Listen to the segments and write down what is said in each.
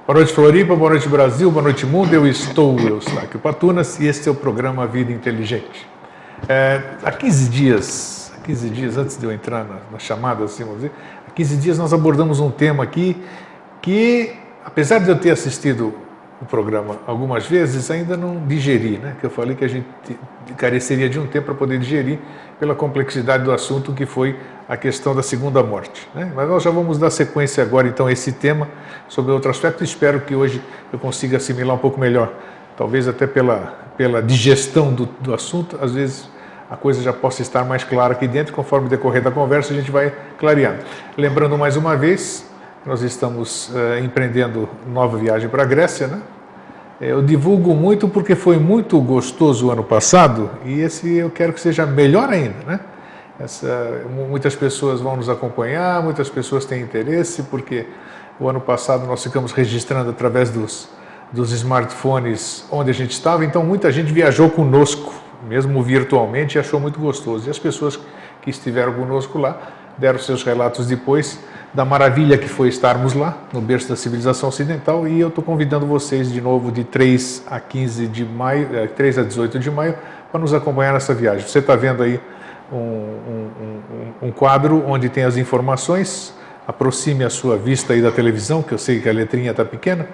Boa noite, Floripa, boa noite, Brasil, boa noite, mundo. Eu estou, Eustáquio Patunas, e este é o programa Vida Inteligente. Há 15 dias antes de eu entrar na chamada, assim, vamos dizer, há 15 dias nós abordamos um tema aqui que, apesar de eu ter assistido o programa algumas vezes, ainda não digeri, né? Que eu falei que a gente careceria de um tempo para poder digerir pela complexidade do assunto, que foi a questão da segunda morte, né? Mas nós já vamos dar sequência agora, então, a esse tema sobre outro aspecto. Espero que hoje eu consiga assimilar um pouco melhor, talvez até pela digestão do assunto. Às vezes a coisa já possa estar mais clara aqui dentro, conforme o decorrer da conversa a gente vai clareando. Lembrando mais uma vez, nós estamos empreendendo nova viagem para a Grécia, né? Eu divulgo muito porque foi muito gostoso o ano passado, e esse eu quero que seja melhor ainda, né? Muitas pessoas vão nos acompanhar, muitas pessoas têm interesse, porque o ano passado nós ficamos registrando através dos smartphones onde a gente estava, então muita gente viajou conosco, mesmo virtualmente, e achou muito gostoso. E as pessoas que estiveram conosco lá deram seus relatos depois da maravilha que foi estarmos lá, no berço da civilização ocidental, e eu estou convidando vocês de novo de 3 a 15 de maio, 3 a 18 de maio, para nos acompanhar nessa viagem. Você está vendo aí um quadro onde tem as informações. Aproxime a sua vista aí da televisão, que eu sei que a letrinha está pequena,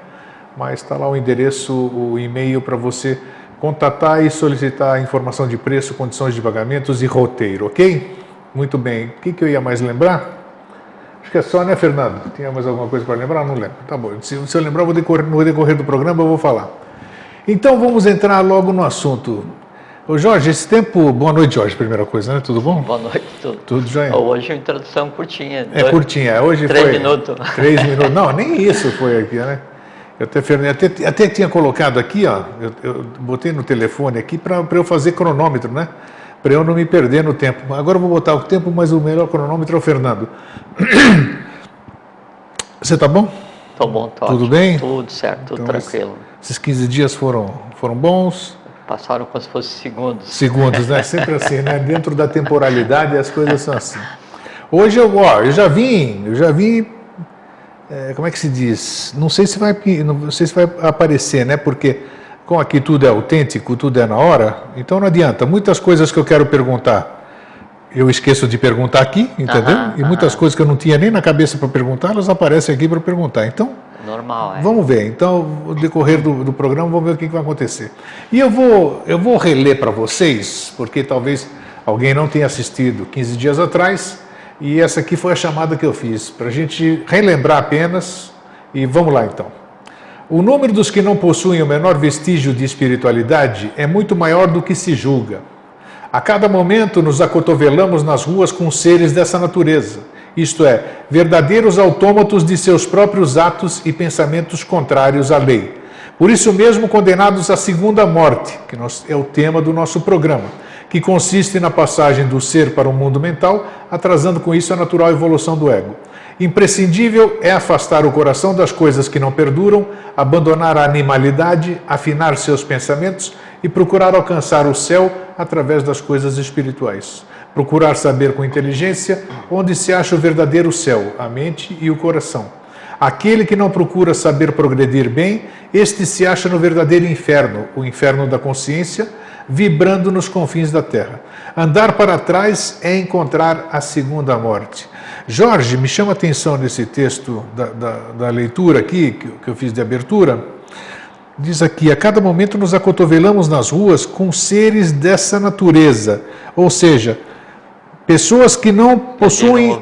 mas está lá o endereço, o e-mail para você contatar e solicitar informação de preço, condições de pagamentos e roteiro, ok? Muito bem. O que eu ia mais lembrar? Acho que é só, né, Fernando? Tinha mais alguma coisa para lembrar? Não lembro. Tá bom. Se eu lembrar, no decorrer do programa eu vou falar. Então vamos entrar logo no assunto. Ô Jorge, esse tempo... Boa noite, Jorge, primeira coisa, né? Tudo bom? Boa noite, tudo. Tudo jóia? Hoje a introdução curtinha. Curtinha. Hoje 3 foi... minutos. 3 minutos. Não, nem isso foi aqui, né? Eu até tinha colocado aqui, ó, eu botei no telefone aqui para eu fazer cronômetro, né? Para eu não me perder no tempo. Agora eu vou botar o tempo, mas o melhor cronômetro é o Fernando. Você tá bom? Tô bom, tô Tudo ótimo. bem? Tudo certo, tudo então, tranquilo. Esses 15 dias foram bons? Passaram como se fossem segundos. Segundos, né? Sempre assim, né? Dentro da temporalidade as coisas são assim. Hoje eu já vim, como é que se diz? Não sei se vai aparecer, né? Porque como aqui tudo é autêntico, tudo é na hora, então não adianta. Muitas coisas que eu quero perguntar, eu esqueço de perguntar aqui, entendeu? E muitas coisas que eu não tinha nem na cabeça para perguntar, elas aparecem aqui para perguntar. Então, normal, é. Vamos ver. Então, no decorrer do programa, vamos ver o que vai acontecer. E eu vou reler para vocês, porque talvez alguém não tenha assistido 15 dias atrás, e essa aqui foi a chamada que eu fiz, para a gente relembrar apenas, e vamos lá então. O número dos que não possuem o menor vestígio de espiritualidade é muito maior do que se julga. A cada momento nos acotovelamos nas ruas com seres dessa natureza, isto é, verdadeiros autômatos de seus próprios atos e pensamentos contrários à lei. Por isso mesmo condenados à segunda morte, que é o tema do nosso programa, que consiste na passagem do ser para o mundo mental, atrasando com isso a natural evolução do ego. Imprescindível é afastar o coração das coisas que não perduram, abandonar a animalidade, afinar seus pensamentos e procurar alcançar o céu através das coisas espirituais. Procurar saber com inteligência onde se acha o verdadeiro céu, a mente e o coração. Aquele que não procura saber progredir bem, este se acha no verdadeiro inferno, o inferno da consciência, vibrando nos confins da terra. Andar para trás é encontrar a segunda morte. Jorge, me chama a atenção nesse texto da leitura aqui, que eu fiz de abertura. Diz aqui, a cada momento nos acotovelamos nas ruas com seres dessa natureza, ou seja, pessoas que não possuem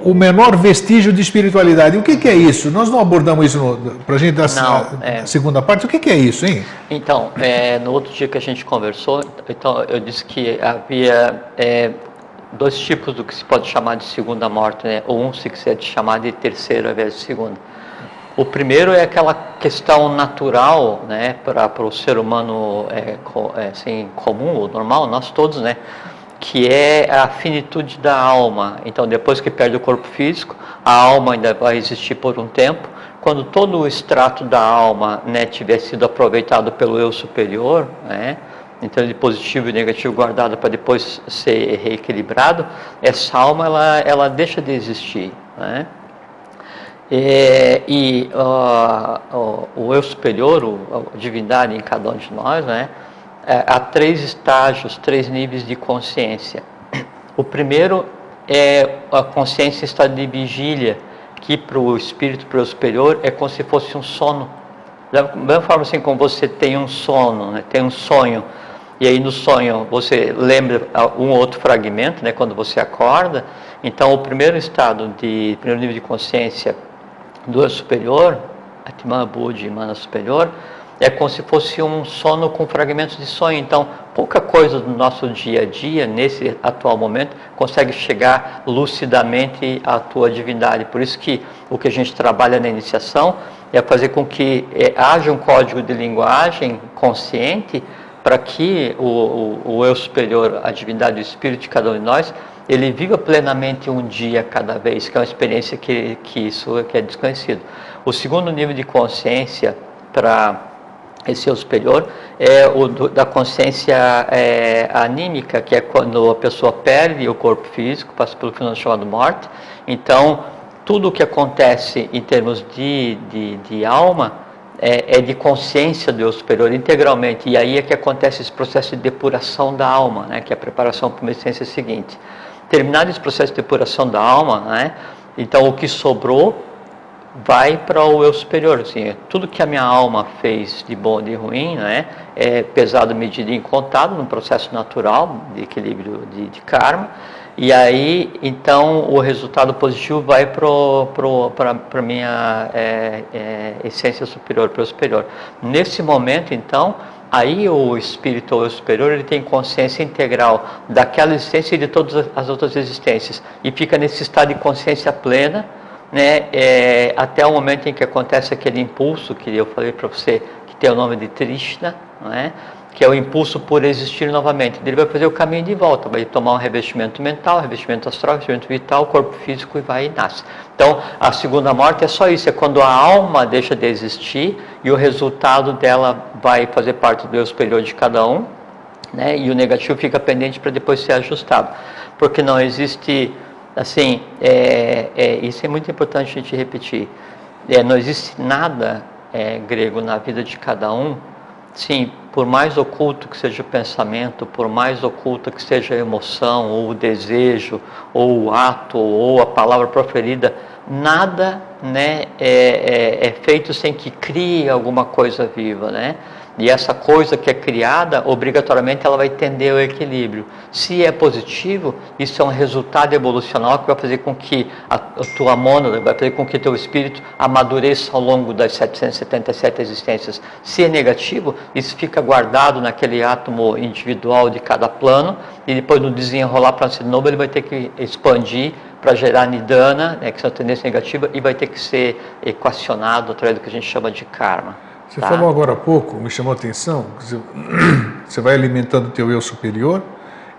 o menor vestígio de espiritualidade. O que é isso? Nós não abordamos isso para a gente dar a segunda parte. O que é isso, hein? Então, no outro dia que a gente conversou, então, eu disse que havia 2 tipos do que se pode chamar de segunda morte, né? Ou se quiser chamar de terceira ao invés de segunda. O primeiro é aquela questão natural, né, para o ser humano assim, comum ou normal, nós todos, né, que é a finitude da alma. Então, depois que perde o corpo físico, a alma ainda vai existir por um tempo. Quando todo o extrato da alma, né, tiver sido aproveitado pelo eu superior, né, então de positivo e negativo guardado para depois ser reequilibrado, essa alma ela deixa de existir, né? O eu superior, a divindade em cada um de nós, né? Há 3 estágios, 3 níveis de consciência. O primeiro é a consciência em estado de vigília, que para o espírito, para o superior, é como se fosse um sono. Da mesma forma assim como você tem um sono, né? Tem um sonho, e aí no sonho você lembra um ou outro fragmento, né? Quando você acorda. Então o primeiro nível de consciência do eu superior, Atman Buddhi, Mana superior, é como se fosse um sono com fragmentos de sonho. Então, pouca coisa do nosso dia a dia, nesse atual momento, consegue chegar lucidamente à tua divindade. Por isso que o que a gente trabalha na iniciação é fazer com que haja um código de linguagem consciente para que o eu superior, a divindade, o espírito de cada um de nós, ele viva plenamente um dia cada vez, que é uma experiência que é desconhecido. O segundo nível de consciência para esse eu superior é o da consciência anímica, que é quando a pessoa perde o corpo físico, passa pelo fenômeno chamado morte. Então, tudo o que acontece em termos de alma é de consciência do eu superior integralmente. E aí é que acontece esse processo de depuração da alma, né, que é a preparação para uma essência seguinte. Terminado esse processo de depuração da alma, né, então o que sobrou vai para o eu superior. Assim, tudo que a minha alma fez de bom e de ruim, né, é pesado, medido e contado num processo natural de equilíbrio de karma. E aí, então, o resultado positivo vai para a minha essência superior, para o superior. Nesse momento, então, aí o espírito ou o superior, ele tem consciência integral daquela existência e de todas as outras existências. E fica nesse estado de consciência plena, né, até o momento em que acontece aquele impulso que eu falei para você, que tem o nome de Trishna, né, que é o impulso por existir novamente. Ele vai fazer o caminho de volta, vai tomar um revestimento mental, revestimento astral, revestimento vital, corpo físico, e vai e nasce. Então, a segunda morte é só isso, é quando a alma deixa de existir e o resultado dela vai fazer parte do eu superior de cada um, né, e o negativo fica pendente para depois ser ajustado. Porque não existe, assim, isso é muito importante a gente repetir, não existe nada grego na vida de cada um. Sim, por mais oculto que seja o pensamento, por mais oculta que seja a emoção, ou o desejo, ou o ato, ou a palavra proferida, nada, né, é feito sem que crie alguma coisa viva, né? E essa coisa que é criada, obrigatoriamente ela vai tender ao equilíbrio. Se é positivo, isso é um resultado evolucional que vai fazer com que a tua mônada, vai fazer com que teu espírito amadureça ao longo das 777 existências. Se é negativo, isso fica guardado naquele átomo individual de cada plano, e depois no desenrolar para ser novo, ele vai ter que expandir para gerar nidana, né, que são tendências negativas, e vai ter que ser equacionado através do que a gente chama de karma. Você falou agora há pouco, me chamou a atenção, você vai alimentando o teu eu superior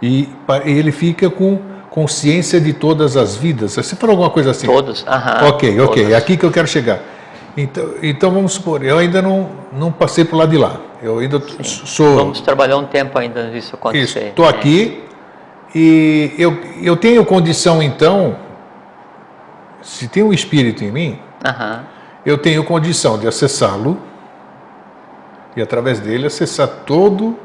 e ele fica com consciência de todas as vidas. Você falou alguma coisa assim? Todas, aham. Ok, é aqui que eu quero chegar. Então vamos supor, eu ainda não passei para o lado de lá. Eu ainda sou... Vamos trabalhar um tempo ainda nisso acontecer. Estou aqui e eu tenho condição, então, se tem um espírito em mim, eu tenho condição de acessá-lo e através dele acessar todo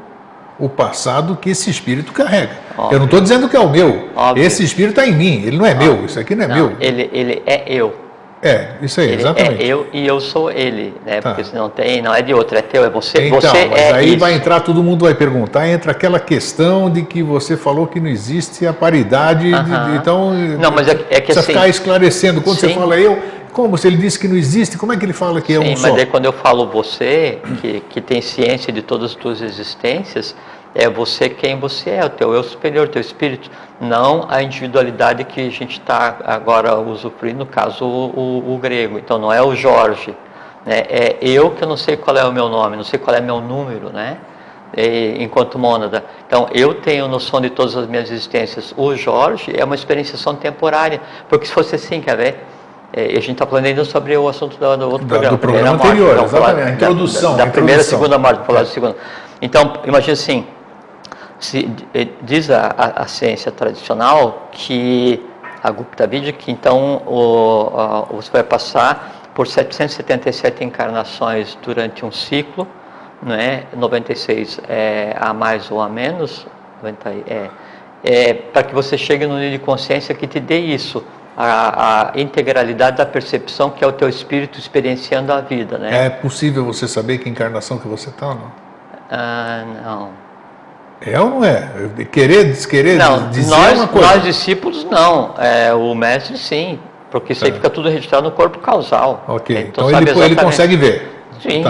o passado que esse espírito carrega. Óbvio. Eu não estou dizendo que é o meu. Óbvio. Esse espírito está em mim, ele não é meu, isso aqui não é meu. Ele é eu. Isso aí, ele exatamente. É eu e eu sou ele, né? Porque se não é de outro, é teu, é você. Então, você mas aí vai entrar, todo mundo vai perguntar, entra aquela questão de que você falou que não existe a paridade, então não, mas é que precisa assim, ficar esclarecendo. Quando você fala como se ele disse que não existe, como é que ele fala que é um só? Mas aí quando eu falo você, que tem ciência de todas as tuas existências, é você quem você é, o teu eu superior, o teu espírito, não a individualidade que a gente está agora usufruindo, no caso o grego. Então não é o Jorge, né? É eu que eu não sei qual é o meu nome, não sei qual é meu número, né? Enquanto mônada. Então eu tenho noção de todas as minhas existências. O Jorge é uma experienciação temporária, porque se fosse assim, quer ver? A gente está falando ainda sobre o assunto do outro programa. Do programa anterior, morte, exatamente, a introdução. Da primeira e segunda morte, vou falar da segunda. Então, imagina assim, diz a ciência tradicional que a Gupta Vidya, que então você vai passar por 777 encarnações durante um ciclo, não é? 96 a mais ou a menos, 90, para que você chegue no nível de consciência que te dê isso, a integralidade da percepção, que é o teu espírito experienciando a vida, né? É possível você saber que encarnação que você está ou não? Não. É ou não é? Desquerer Não, dizer uma coisa. Nós discípulos não, o mestre sim, porque isso aí fica tudo registrado no corpo causal. Ok, então ele consegue ver. Sim,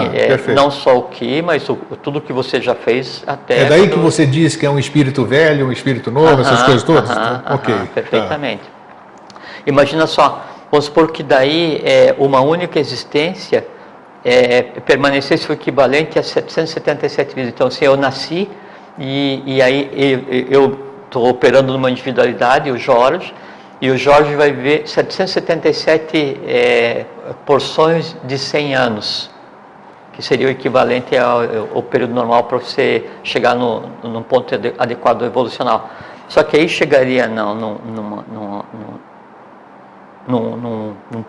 não só o que, mas tudo que você já fez até... É daí que você diz que é um espírito velho, um espírito novo, essas coisas todas? Ok. Perfeitamente. Imagina só, vamos supor que daí uma única existência permanecesse o equivalente a 777 vidas. Então, assim, eu nasci e aí eu estou operando numa individualidade, o Jorge vai viver 777 porções de 100 anos, que seria o equivalente ao período normal para você chegar num ponto adequado evolucional. Só que aí chegaria num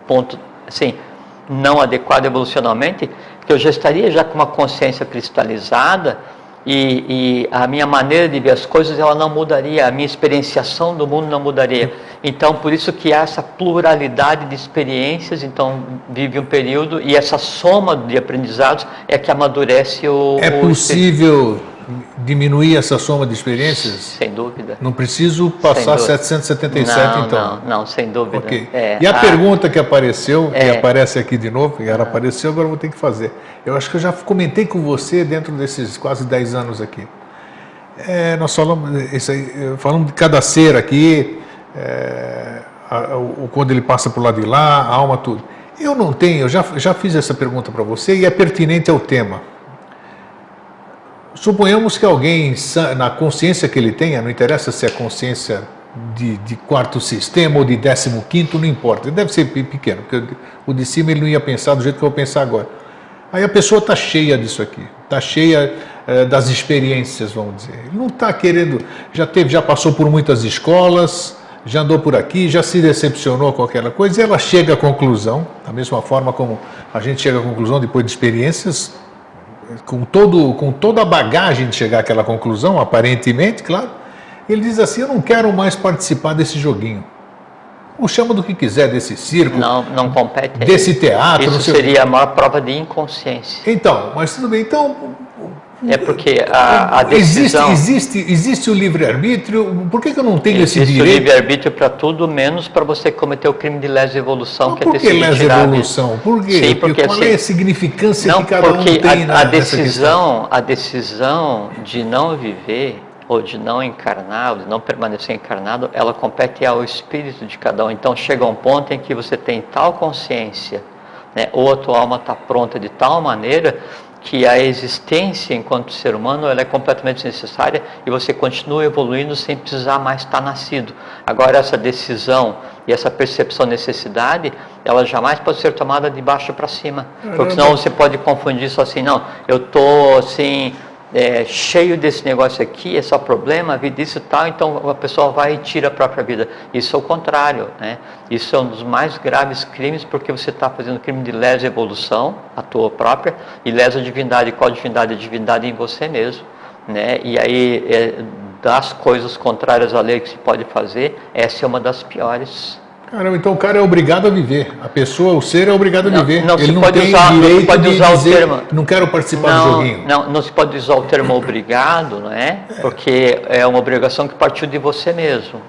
ponto assim, não adequado evolucionalmente, que eu já estaria com uma consciência cristalizada e a minha maneira de ver as coisas ela não mudaria, a minha experienciação do mundo não mudaria. Então, por isso que há essa pluralidade de experiências, então vive um período e essa soma de aprendizados é que amadurece o... É possível diminuir essa soma de experiências? Sem dúvida. Não preciso passar 777, então? Não, sem dúvida. Okay. E a pergunta que apareceu, e aparece aqui de novo, e ela apareceu, agora eu vou ter que fazer. Eu acho que eu já comentei com você dentro desses quase 10 anos aqui. Nós falamos de cada ser aqui, quando ele passa para o lado de lá, a alma, tudo. Eu não tenho, eu já fiz essa pergunta para você e é pertinente ao tema. Suponhamos que alguém, na consciência que ele tenha, não interessa se é consciência de quarto sistema ou de 15º, não importa, ele deve ser pequeno, porque o de cima ele não ia pensar do jeito que eu vou pensar agora. Aí a pessoa está cheia disso aqui, está cheia das experiências, vamos dizer. Ele não está querendo, já passou por muitas escolas, já andou por aqui, já se decepcionou com aquela coisa, e ela chega à conclusão, da mesma forma como a gente chega à conclusão depois de experiências, com toda a bagagem de chegar àquela conclusão, aparentemente, claro, ele diz assim, eu não quero mais participar desse joguinho. Ou chama do que quiser, desse circo, não compete desse teatro. Isso seria a maior prova de inconsciência. Então, mas tudo bem, então... É porque a decisão... Existe o livre-arbítrio, por que eu não tenho esse direito? Existe o livre-arbítrio para tudo, menos para você cometer o crime de lesa evolução. Mas por que lesa evolução? Por quê? Sim, porque qual é a significância que cada um tem a decisão de não viver, ou de não encarnar, ou de não permanecer encarnado, ela compete ao espírito de cada um. Então chega um ponto em que você tem tal consciência, né, ou a tua alma está pronta de tal maneira que a existência enquanto ser humano ela é completamente desnecessária e você continua evoluindo sem precisar mais estar nascido. Agora essa decisão e essa percepção de necessidade, ela jamais pode ser tomada de baixo para cima, porque senão você pode confundir isso assim, não, eu estou assim... cheio desse negócio aqui, é só problema, a vida isso e tal, então a pessoa vai e tira a própria vida. Isso é o contrário, né? Isso é um dos mais graves crimes, porque você está fazendo crime de lesa evolução, a tua própria, e lesa divindade. Qual divindade? A divindade em você mesmo, né? E aí, das coisas contrárias à lei que se pode fazer, essa é uma das piores. Caramba, então o cara é obrigado a viver. A pessoa, o ser é obrigado a viver. Ele não tem direito de dizer, não quero participar do joguinho. Não se pode usar o termo obrigado, não é? Porque é uma obrigação que partiu de você mesmo.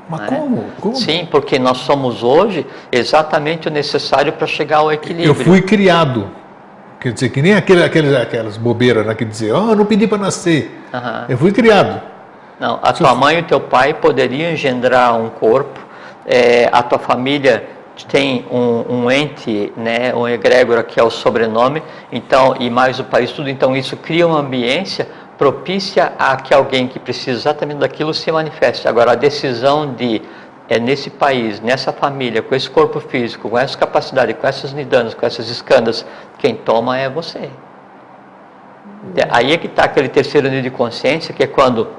Mas como? Sim, porque nós somos hoje exatamente o necessário para chegar ao equilíbrio. Eu fui criado. Quer dizer, que nem aquelas bobeiras, né, que diziam, não pedi para nascer. Eu fui criado. Não, a tua mãe e o teu pai poderiam engendrar um corpo, a tua família tem um ente, né, um egrégora que é o sobrenome, então, e mais o país, tudo, então isso cria uma ambiência propícia a que alguém que precisa exatamente daquilo se manifeste. Agora, a decisão de, nesse país, nessa família, com esse corpo físico, com essa capacidade, com essas nidanas, com essas escandas, quem toma é você. Aí é que está aquele terceiro nível de consciência, que é quando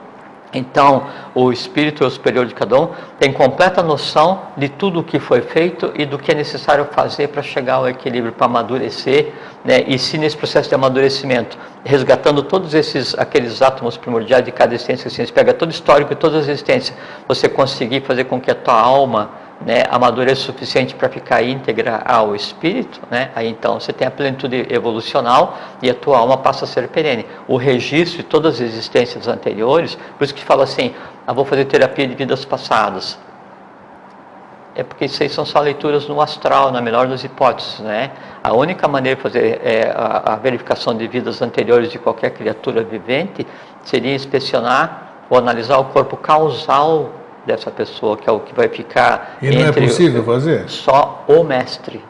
Então, o espírito é o superior de cada um, tem completa noção de tudo o que foi feito e do que é necessário fazer para chegar ao equilíbrio, para amadurecer, né? E se nesse processo de amadurecimento, resgatando todos aqueles átomos primordiais de cada existência, assim, você pega todo o histórico e todas as existências, você conseguir fazer com que a tua alma, né, amadureça o suficiente para ficar íntegra ao espírito, né? Aí então você tem a plenitude evolucional e a tua alma passa a ser perene. O registro de todas as existências anteriores, por isso que fala assim, vou fazer terapia de vidas passadas. É porque isso aí são só leituras no astral, na melhor das hipóteses, né? A única maneira de fazer a verificação de vidas anteriores de qualquer criatura vivente seria inspecionar ou analisar o corpo causal dessa pessoa, que é o que vai ficar E não é possível fazer? Só o mestre.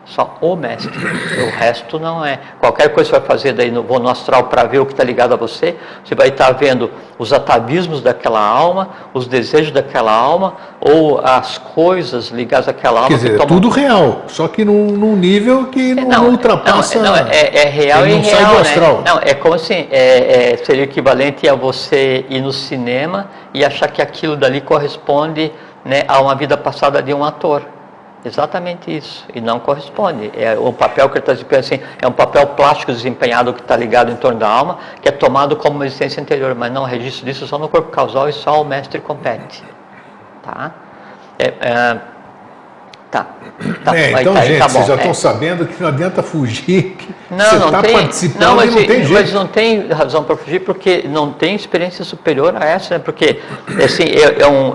Só o mestre. O resto não é. Qualquer coisa que você vai fazer daí no astral para ver o que está ligado a você, você vai estar vendo os atavismos daquela alma, os desejos daquela alma, ou as coisas ligadas àquela alma. Quer dizer, é tudo real, só que num nível que não ultrapassa... É real e não real, sai do né? astral. Não, é como assim, seria o equivalente a você ir no cinema e achar que aquilo dali corresponde, né, a uma vida passada de um ator. Exatamente isso, e não corresponde. É o papel que ele está desempenhando, assim, é um papel plástico desempenhado que está ligado em torno da alma, que é tomado como uma existência anterior, mas não, o registro disso só no corpo causal e só o mestre compete. Tá? Então, gente, vocês já estão sabendo que não adianta fugir, que você está participando e não tem jeito. Mas não tem razão para fugir, porque não tem experiência superior a essa, né? Porque assim,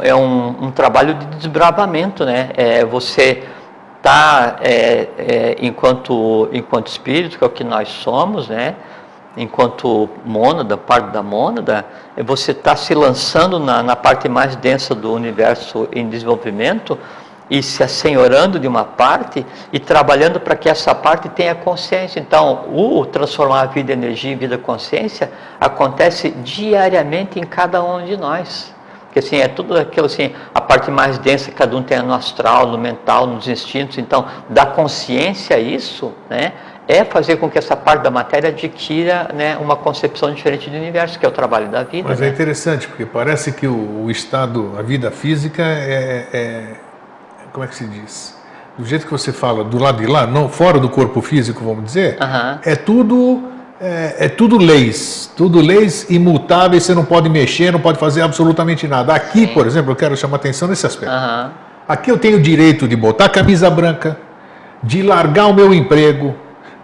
é um trabalho de desbravamento, né? Você está, enquanto espírito, que é o que nós somos, né? Enquanto mônada, parte da mônada, você está se lançando na parte mais densa do universo em desenvolvimento, e se assenhorando de uma parte e trabalhando para que essa parte tenha consciência. Então, o transformar a vida em energia, em vida consciência, acontece diariamente em cada um de nós. Porque assim, é tudo aquilo assim, a parte mais densa que cada um tem no astral, no mental, nos instintos. Então, da consciência isso, né, é fazer com que essa parte da matéria adquira, né, uma concepção diferente do universo, que é o trabalho da vida. Mas né? É interessante, porque parece que o estado, a vida física como é que se diz? Do jeito que você fala, do lado de lá, não, fora do corpo físico, vamos dizer, é tudo leis imutáveis, você não pode mexer, não pode fazer absolutamente nada. Aqui, por exemplo, eu quero chamar atenção nesse aspecto. Aqui eu tenho o direito de botar camisa branca, de largar o meu emprego,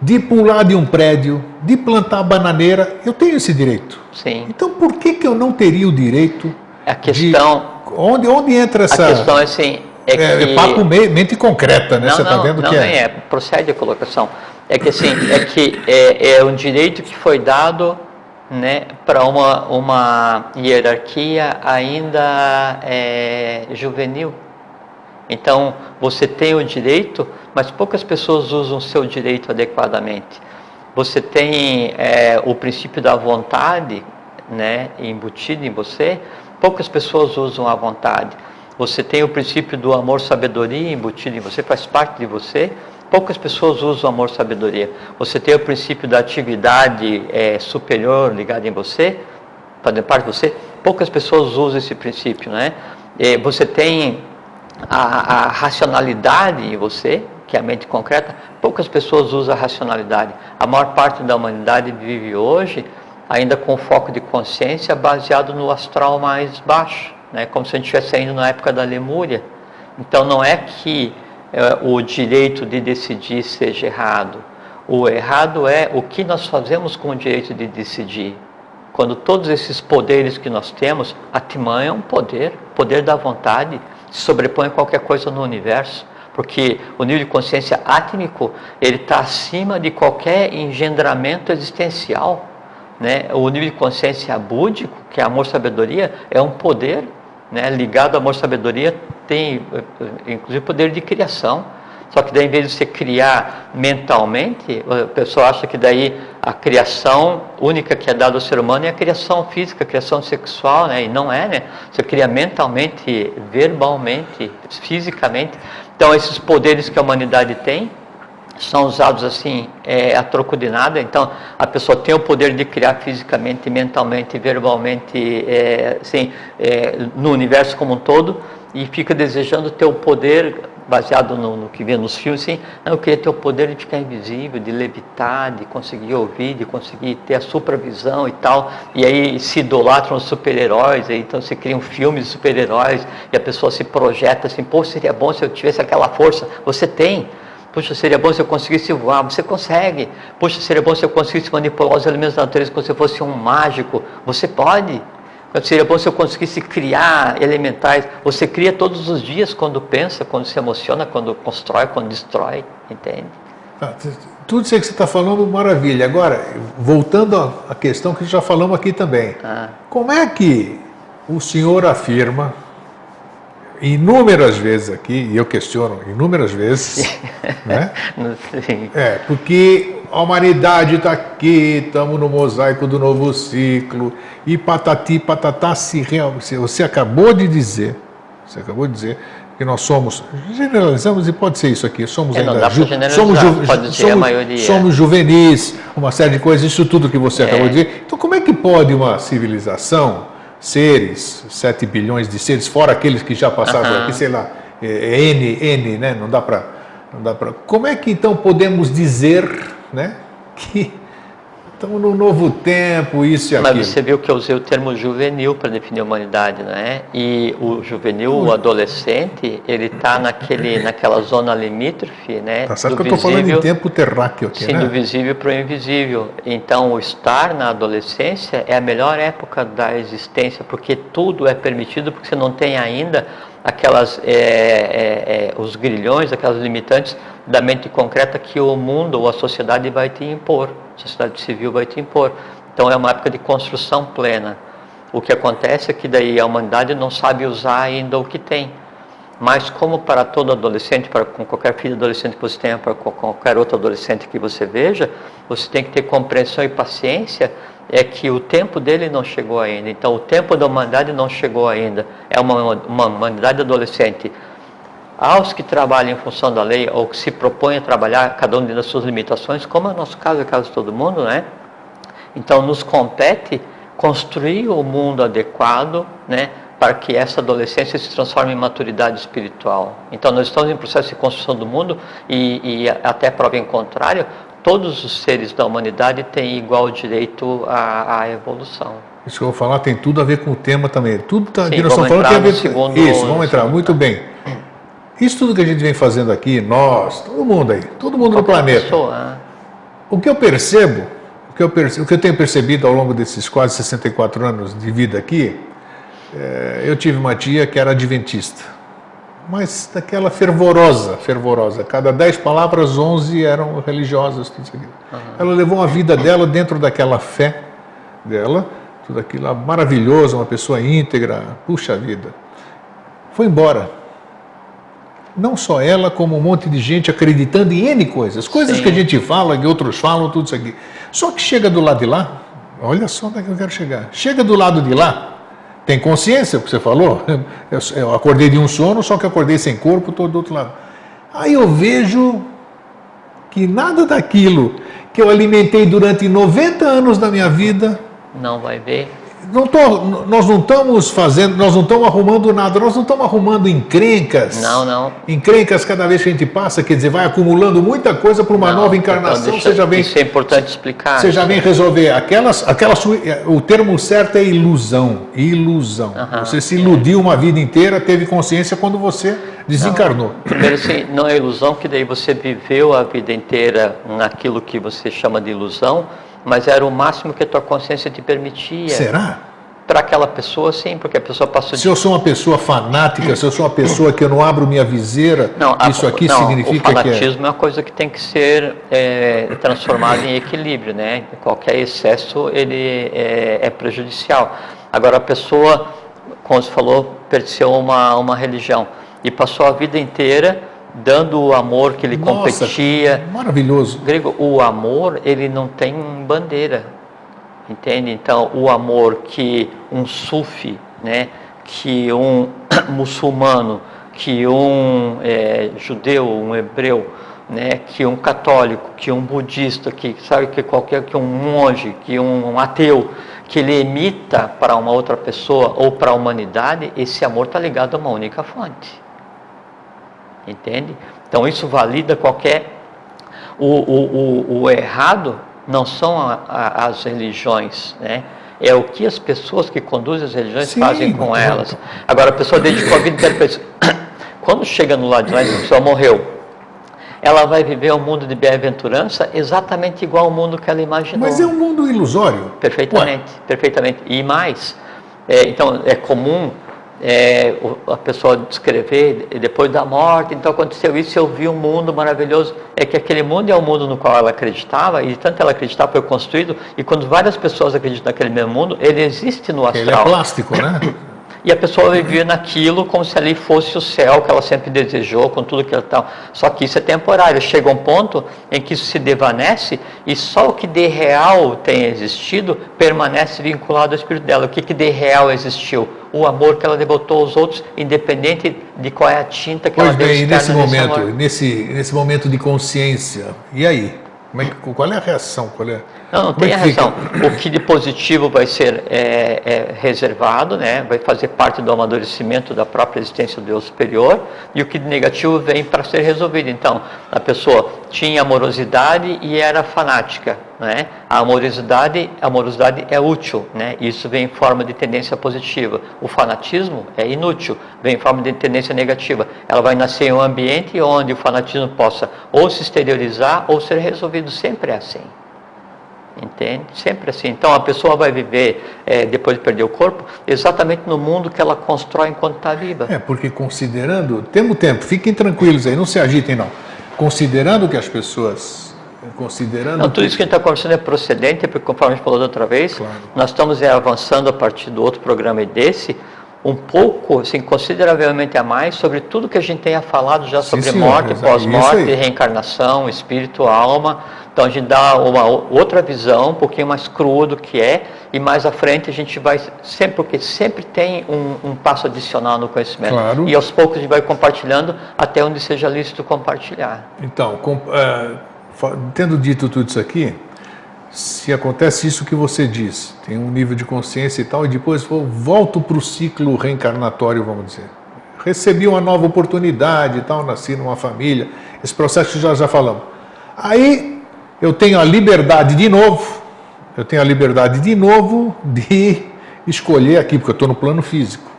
de pular de um prédio, de plantar bananeira, eu tenho esse direito. Sim. Então por que eu não teria o direito a questão, de... Onde entra essa... A questão é assim... É papo mente concreta, né? Você está vendo que procede a colocação. É que assim, é um direito que foi dado, né, para uma hierarquia ainda juvenil. Então, você tem o direito, mas poucas pessoas usam o seu direito adequadamente. Você tem o princípio da vontade, né, embutido em você, poucas pessoas usam a vontade. Você tem o princípio do amor-sabedoria embutido em você, faz parte de você. Poucas pessoas usam amor-sabedoria. Você tem o princípio da atividade superior ligado em você, fazendo parte de você. Poucas pessoas usam esse princípio, né? Você tem a racionalidade em você, que é a mente concreta. Poucas pessoas usam a racionalidade. A maior parte da humanidade vive hoje ainda com foco de consciência baseado no astral mais baixo. Né, como se a gente estivesse ainda na época da Lemúria. Então não é que o direito de decidir seja errado. O errado é o que nós fazemos com o direito de decidir. Quando todos esses poderes que nós temos, Atman é um poder da vontade, se sobrepõe a qualquer coisa no universo, porque o nível de consciência átmico, ele está acima de qualquer engendramento existencial. Né? O nível de consciência búdico, que é amor-sabedoria, é um poder, né, ligado ao amor-sabedoria, tem inclusive poder de criação. Só que daí, em vez de você criar mentalmente, a pessoa acha que daí a criação única que é dada ao ser humano é a criação física, a criação sexual, né? E não é, né? Você cria mentalmente, verbalmente, fisicamente. Então, esses poderes que a humanidade tem, são usados assim a troco de nada. Então a pessoa tem o poder de criar fisicamente, mentalmente, verbalmente, assim, no universo como um todo, e fica desejando ter o poder, baseado no que vê nos filmes, assim, eu queria ter o poder de ficar invisível, de levitar, de conseguir ouvir, de conseguir ter a supervisão e tal, e aí se idolatram os super-heróis, então se criam filmes de super-heróis, e a pessoa se projeta assim, pô, seria bom se eu tivesse aquela força. Você tem. Puxa, seria bom se eu conseguisse voar. Você consegue. Puxa, seria bom se eu conseguisse manipular os elementos da natureza como se eu fosse um mágico. Você pode. Seria bom se eu conseguisse criar elementais. Você cria todos os dias, quando pensa, quando se emociona, quando constrói, quando destrói. Entende? Tudo isso que você está falando, maravilha. Agora, voltando à questão que já falamos aqui também. Como é que o senhor afirma, inúmeras vezes aqui, e eu questiono inúmeras vezes, né? Sim. Porque a humanidade está aqui, estamos no mosaico do novo ciclo, e patati, patatá, você acabou de dizer que nós somos, generalizamos, e pode ser isso aqui, somos ainda não dá para generalizar, somos juvenis, uma série de coisas, isso tudo que você acabou de dizer. Então como é que pode uma civilização, seres, 7 bilhões de seres, fora aqueles que já passaram por aqui, sei lá, N, né? Não dá para. Como é que então podemos dizer, né, que estamos num novo tempo, isso e aquilo? Mas você viu que eu usei o termo juvenil para definir a humanidade, não é? E o juvenil, o adolescente, ele está naquela zona limítrofe, né? Tá certo que eu estou falando em tempo terráqueo aqui, sim, né? do visível para o invisível. Então, o estar na adolescência é a melhor época da existência, porque tudo é permitido, porque você não tem ainda aquelas, os grilhões, aquelas limitantes da mente concreta que o mundo ou a sociedade vai te impor, a sociedade civil vai te impor. Então é uma época de construção plena. O que acontece é que daí a humanidade não sabe usar ainda o que tem. Mas como para todo adolescente, com qualquer filho adolescente que você tenha, para qualquer outro adolescente que você veja, você tem que ter compreensão e paciência, é que o tempo dele não chegou ainda. Então o tempo da humanidade não chegou ainda. É uma humanidade adolescente. Aos que trabalham em função da lei, ou que se propõem a trabalhar, cada um das suas limitações, como é o nosso caso, é o caso de todo mundo, né? Então nos compete construir o mundo adequado, né, para que essa adolescência se transforme em maturidade espiritual. Então nós estamos em processo de construção do mundo e até prova em contrário, todos os seres da humanidade têm igual direito à evolução. Isso que eu vou falar tem tudo a ver com o tema também. Tudo que nós estamos falando tem a ver com isso. Vamos entrar muito bem. Isso tudo que a gente vem fazendo aqui, nós, todo mundo aí, todo mundo no planeta. O que eu percebo, o que eu tenho percebido ao longo desses quase 64 anos de vida aqui, eu tive uma tia que era adventista, mas daquela fervorosa. Cada 10 palavras, 11 eram religiosas. Tudo aquilo. Ela levou a vida dela dentro daquela fé dela, tudo aquilo maravilhoso, uma pessoa íntegra, puxa vida. Foi embora. Não só ela, como um monte de gente acreditando em N coisas. Coisas que a gente fala, que outros falam, tudo isso aqui. Só que chega do lado de lá, olha só onde é que eu quero chegar. Chega do lado de lá, tem consciência, o que você falou? Eu acordei de um sono, só que acordei sem corpo, estou do outro lado. Aí eu vejo que nada daquilo que eu alimentei durante 90 anos da minha vida... Não vai ver. Nós não estamos fazendo, nós não estamos arrumando nada, nós não estamos arrumando encrencas. Não. Encrencas cada vez que a gente passa, quer dizer, vai acumulando muita coisa para uma nova encarnação. Então isso é importante explicar. Você já vem resolver o termo certo é ilusão. Você se iludiu uma vida inteira, teve consciência quando você desencarnou. Primeiro assim, não é ilusão, que daí você viveu a vida inteira naquilo que você chama de ilusão, mas era o máximo que a tua consciência te permitia. Será? Para aquela pessoa, sim, porque a pessoa passou de... Se eu sou uma pessoa fanática, se eu sou uma pessoa que eu não abro minha viseira, isso aqui significa que... O fanatismo é uma coisa que tem que ser transformada em equilíbrio, né? Qualquer excesso, ele é prejudicial. Agora, a pessoa, como você falou, pertenceu a uma religião e passou a vida inteira dando o amor que lhe competia. Maravilhoso. Grego, o amor, ele não tem bandeira, entende? Então, o amor que um sufi, né, que um muçulmano, que um judeu, um hebreu, né, que um católico, que um budista, que sabe que um monge, que um ateu, que ele emita para uma outra pessoa ou para a humanidade, esse amor está ligado a uma única fonte. Entende? Então isso valida qualquer... O errado não são as religiões, né? É o que as pessoas que conduzem as religiões fazem com elas. Agora a pessoa dedicou a vida inteira para isso. Quando chega no lado de lá e a pessoa morreu, ela vai viver um mundo de bem-aventurança exatamente igual ao mundo que ela imaginou. Mas é um mundo ilusório. Perfeitamente, perfeitamente. E mais, então é comum a pessoa descrever depois da morte, então aconteceu isso, eu vi um mundo maravilhoso. É que aquele mundo é o mundo no qual ela acreditava, e tanto ela acreditava foi construído, e quando várias pessoas acreditam naquele mesmo mundo, ele existe no astral. Ele é plástico, né? E a pessoa vivia naquilo como se ali fosse o céu que ela sempre desejou, com tudo que ela tal. Só que isso é temporário. Chega um ponto em que isso se desvanece e só o que de real tem existido permanece vinculado ao espírito dela. O que de real existiu? O amor que ela devotou aos outros, independente de qual é a tinta que ela deu externa nesse momento, nesse momento de consciência, e aí? Qual é a reação? Não tem a reação. O que de positivo vai ser reservado, né? Vai fazer parte do amadurecimento da própria existência do Deus superior, e o que de negativo vem para ser resolvido. Então, a pessoa tinha amorosidade e era fanática, né? A amorosidade é útil, né? Isso vem em forma de tendência positiva. O fanatismo é inútil, vem em forma de tendência negativa. Ela vai nascer em um ambiente onde o fanatismo possa ou se exteriorizar ou ser resolvido. Sempre é assim. Entende? Sempre assim. Então a pessoa vai viver, depois de perder o corpo, exatamente no mundo que ela constrói enquanto está viva. Porque considerando, temos tempo, fiquem tranquilos aí, não se agitem não. Considerando que as pessoas, tudo isso que a gente está conversando é procedente, porque conforme a gente falou da outra vez, claro, nós estamos avançando a partir do outro programa e desse, um pouco, assim, consideravelmente a mais, sobre tudo que a gente tenha falado já sobre morte, pós-morte, reencarnação, espírito, alma. Então a gente dá uma outra visão, um pouquinho mais crua do que é, e mais à frente a gente vai sempre, porque sempre tem um passo adicional no conhecimento. Claro. E aos poucos a gente vai compartilhando até onde seja lícito compartilhar. Então, tendo dito tudo isso aqui, se acontece isso que você diz, tem um nível de consciência e tal, e depois volto para o ciclo reencarnatório, vamos dizer. Recebi uma nova oportunidade e tal, nasci numa família, esse processo que já falamos. Aí eu tenho a liberdade de novo, de escolher aqui, porque eu estou no plano físico,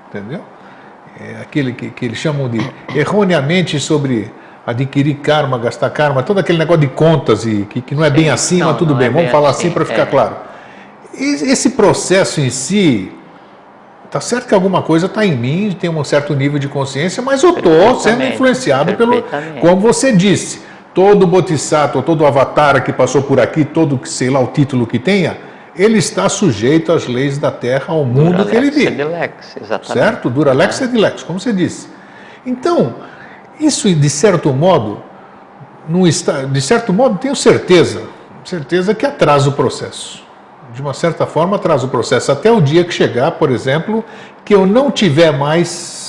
entendeu? É aquele que eles chamam de erroneamente sobre adquirir karma, gastar karma, todo aquele negócio de contas e que não é bem assim, mas tudo bem, vamos falar assim para ficar claro. Esse processo em si, tá certo que alguma coisa está em mim, tem um certo nível de consciência, mas eu estou sendo influenciado pelo, como você disse, todo bodhisattva, todo avatar que passou por aqui, todo, sei lá, o título que tenha, ele está sujeito às leis da Terra, ao mundo que ele vive. Certo? Dura lex et lex, como você disse. Então, isso, de certo modo, tenho certeza que atrasa o processo. De uma certa forma, atrasa o processo até o dia que chegar, por exemplo, que eu não tiver mais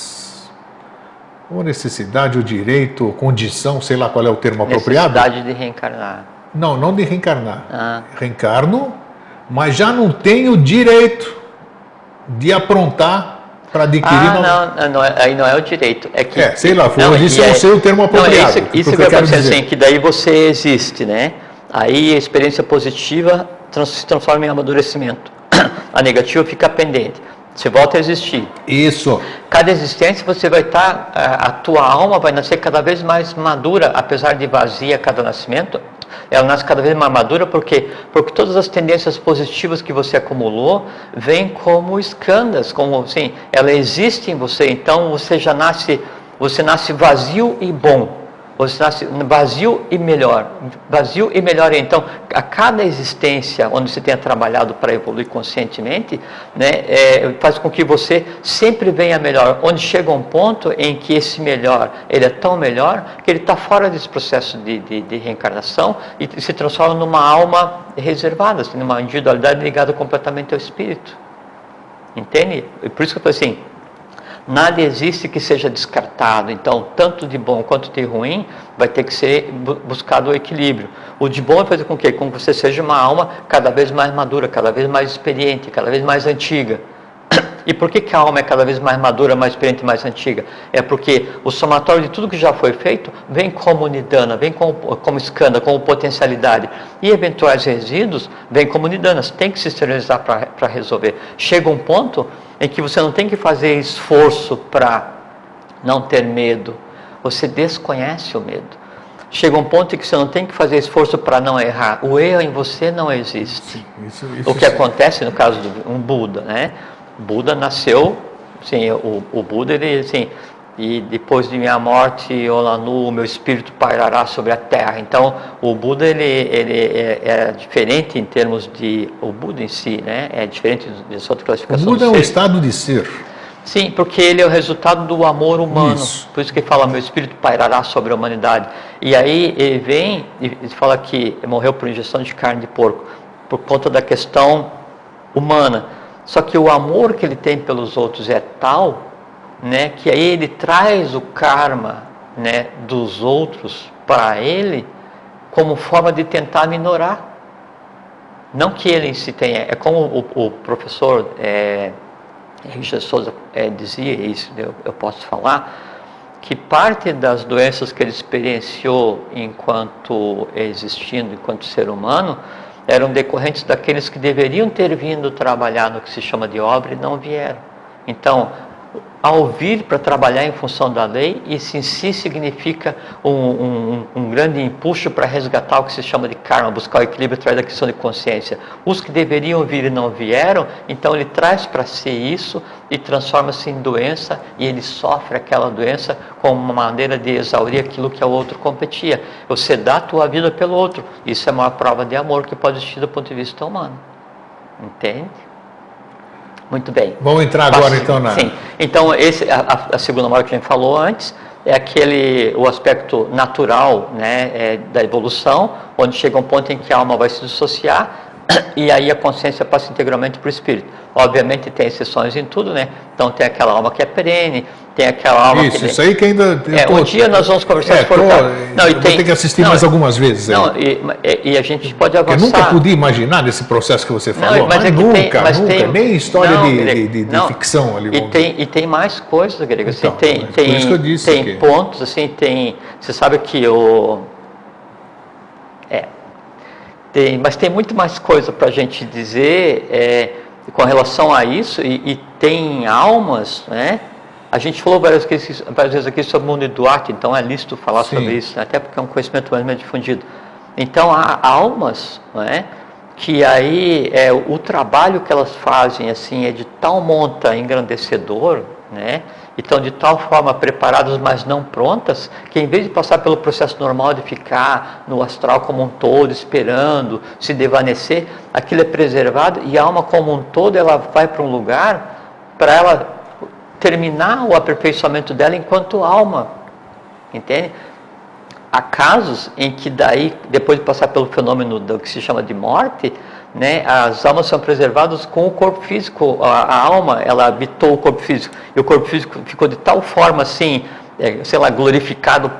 ou necessidade, ou direito, ou condição, sei lá qual é o termo apropriado. Necessidade de reencarnar. Não de reencarnar. Reencarno, mas já não tenho direito de aprontar para adquirir... Aí não é o direito. Sei lá, eu não sei o termo apropriado. Isso que eu quero dizer, assim, que daí você existe, né? Aí a experiência positiva se transforma em amadurecimento. A negativa fica pendente. Você volta a existir. Isso. Cada existência você vai estar, a tua alma vai nascer cada vez mais madura, apesar de vazia a cada nascimento. Ela nasce cada vez mais madura porque todas as tendências positivas que você acumulou vêm como escandas, como assim, ela existe em você. Então você nasce vazio e bom. Você nasce vazio e melhor. Vazio e melhor. Então, a cada existência onde você tenha trabalhado para evoluir conscientemente, né, faz com que você sempre venha melhor. Onde chega um ponto em que esse melhor, ele é tão melhor, que ele está fora desse processo de reencarnação e se transforma numa alma reservada, assim, numa individualidade ligada completamente ao espírito. Entende? Por isso que eu falei assim, Nada existe que seja descartado. Então, tanto de bom quanto de ruim vai ter que ser buscado o equilíbrio. O de bom vai fazer com que você seja uma alma cada vez mais madura, cada vez mais experiente, cada vez mais antiga. E por que a alma é cada vez mais madura, mais experiente e mais antiga? É porque o somatório de tudo que já foi feito vem como nidana, vem como skandha, como potencialidade. E eventuais resíduos vêm como nidanas, tem que se esterilizar para resolver. Chega um ponto em que você não tem que fazer esforço para não ter medo, você desconhece o medo. Chega um ponto em que você não tem que fazer esforço para não errar, o erro em você não existe. O que acontece no caso de um Buda, né? Buda nasceu, sim, o Buda, ele, assim, e depois de minha morte, Olanu, o meu espírito pairará sobre a terra. Então, o Buda, ele é diferente em termos de, o Buda em si, né, é diferente dessa outra classificação. O Buda é um estado de ser. Sim, porque ele é o resultado do amor humano. Isso. Por isso que ele fala, meu espírito pairará sobre a humanidade. E aí ele vem e fala que morreu por ingestão de carne de porco, por conta da questão humana. Só que o amor que ele tem pelos outros é tal, né, que aí ele traz o karma, né, dos outros para ele como forma de tentar minorar. Não que ele em si tenha, é como o professor Richard Souza dizia, isso eu posso falar, que parte das doenças que ele experienciou enquanto existindo, enquanto ser humano, eram decorrentes daqueles que deveriam ter vindo trabalhar no que se chama de obra e não vieram. Então, ao vir para trabalhar em função da lei, isso em si significa um grande impulso para resgatar o que se chama de karma, buscar o equilíbrio através da questão de consciência. Os que deveriam vir e não vieram, então ele traz para si isso e transforma-se em doença, e ele sofre aquela doença como uma maneira de exaurir aquilo que ao outro competia. Você dá a tua vida pelo outro, isso é uma prova de amor que pode existir do ponto de vista humano. Entende? Muito bem. Vamos entrar agora então na... Sim. Então, a segunda morte que a gente falou antes é o aspecto natural, né, da evolução, onde chega um ponto em que a alma vai se dissociar e aí a consciência passa integralmente para o espírito. Obviamente tem exceções em tudo, né? Então tem aquela alma que é perene, tem aquela alma que... Isso aí que ainda... um dia nós vamos conversar vou ter que assistir mais algumas vezes. Não, e a gente pode avançar... Eu nunca podia imaginar nesse processo que você falou, mas nunca, nem história de ficção ali. E tem mais coisas, Grego. Assim, então, por isso que eu disse tem pontos, assim, você sabe que mas tem muito mais coisa para a gente dizer com relação a isso, e tem almas, né? A gente falou várias vezes aqui sobre o mundo de Duarte, então é lícito falar sobre isso, né? Até porque é um conhecimento mais difundido. Então há almas, né, que aí o trabalho que elas fazem assim é de tal monta engrandecedor, né? Então, de tal forma preparadas, mas não prontas, que em vez de passar pelo processo normal de ficar no astral como um todo, esperando, se desvanecer, aquilo é preservado e a alma como um todo, ela vai para um lugar para ela terminar o aperfeiçoamento dela enquanto alma. Entende? Há casos em que daí, depois de passar pelo fenômeno do que se chama de morte, né, as almas são preservadas com o corpo físico. A alma, ela habitou o corpo físico, e o corpo físico ficou de tal forma assim, sei lá, glorificado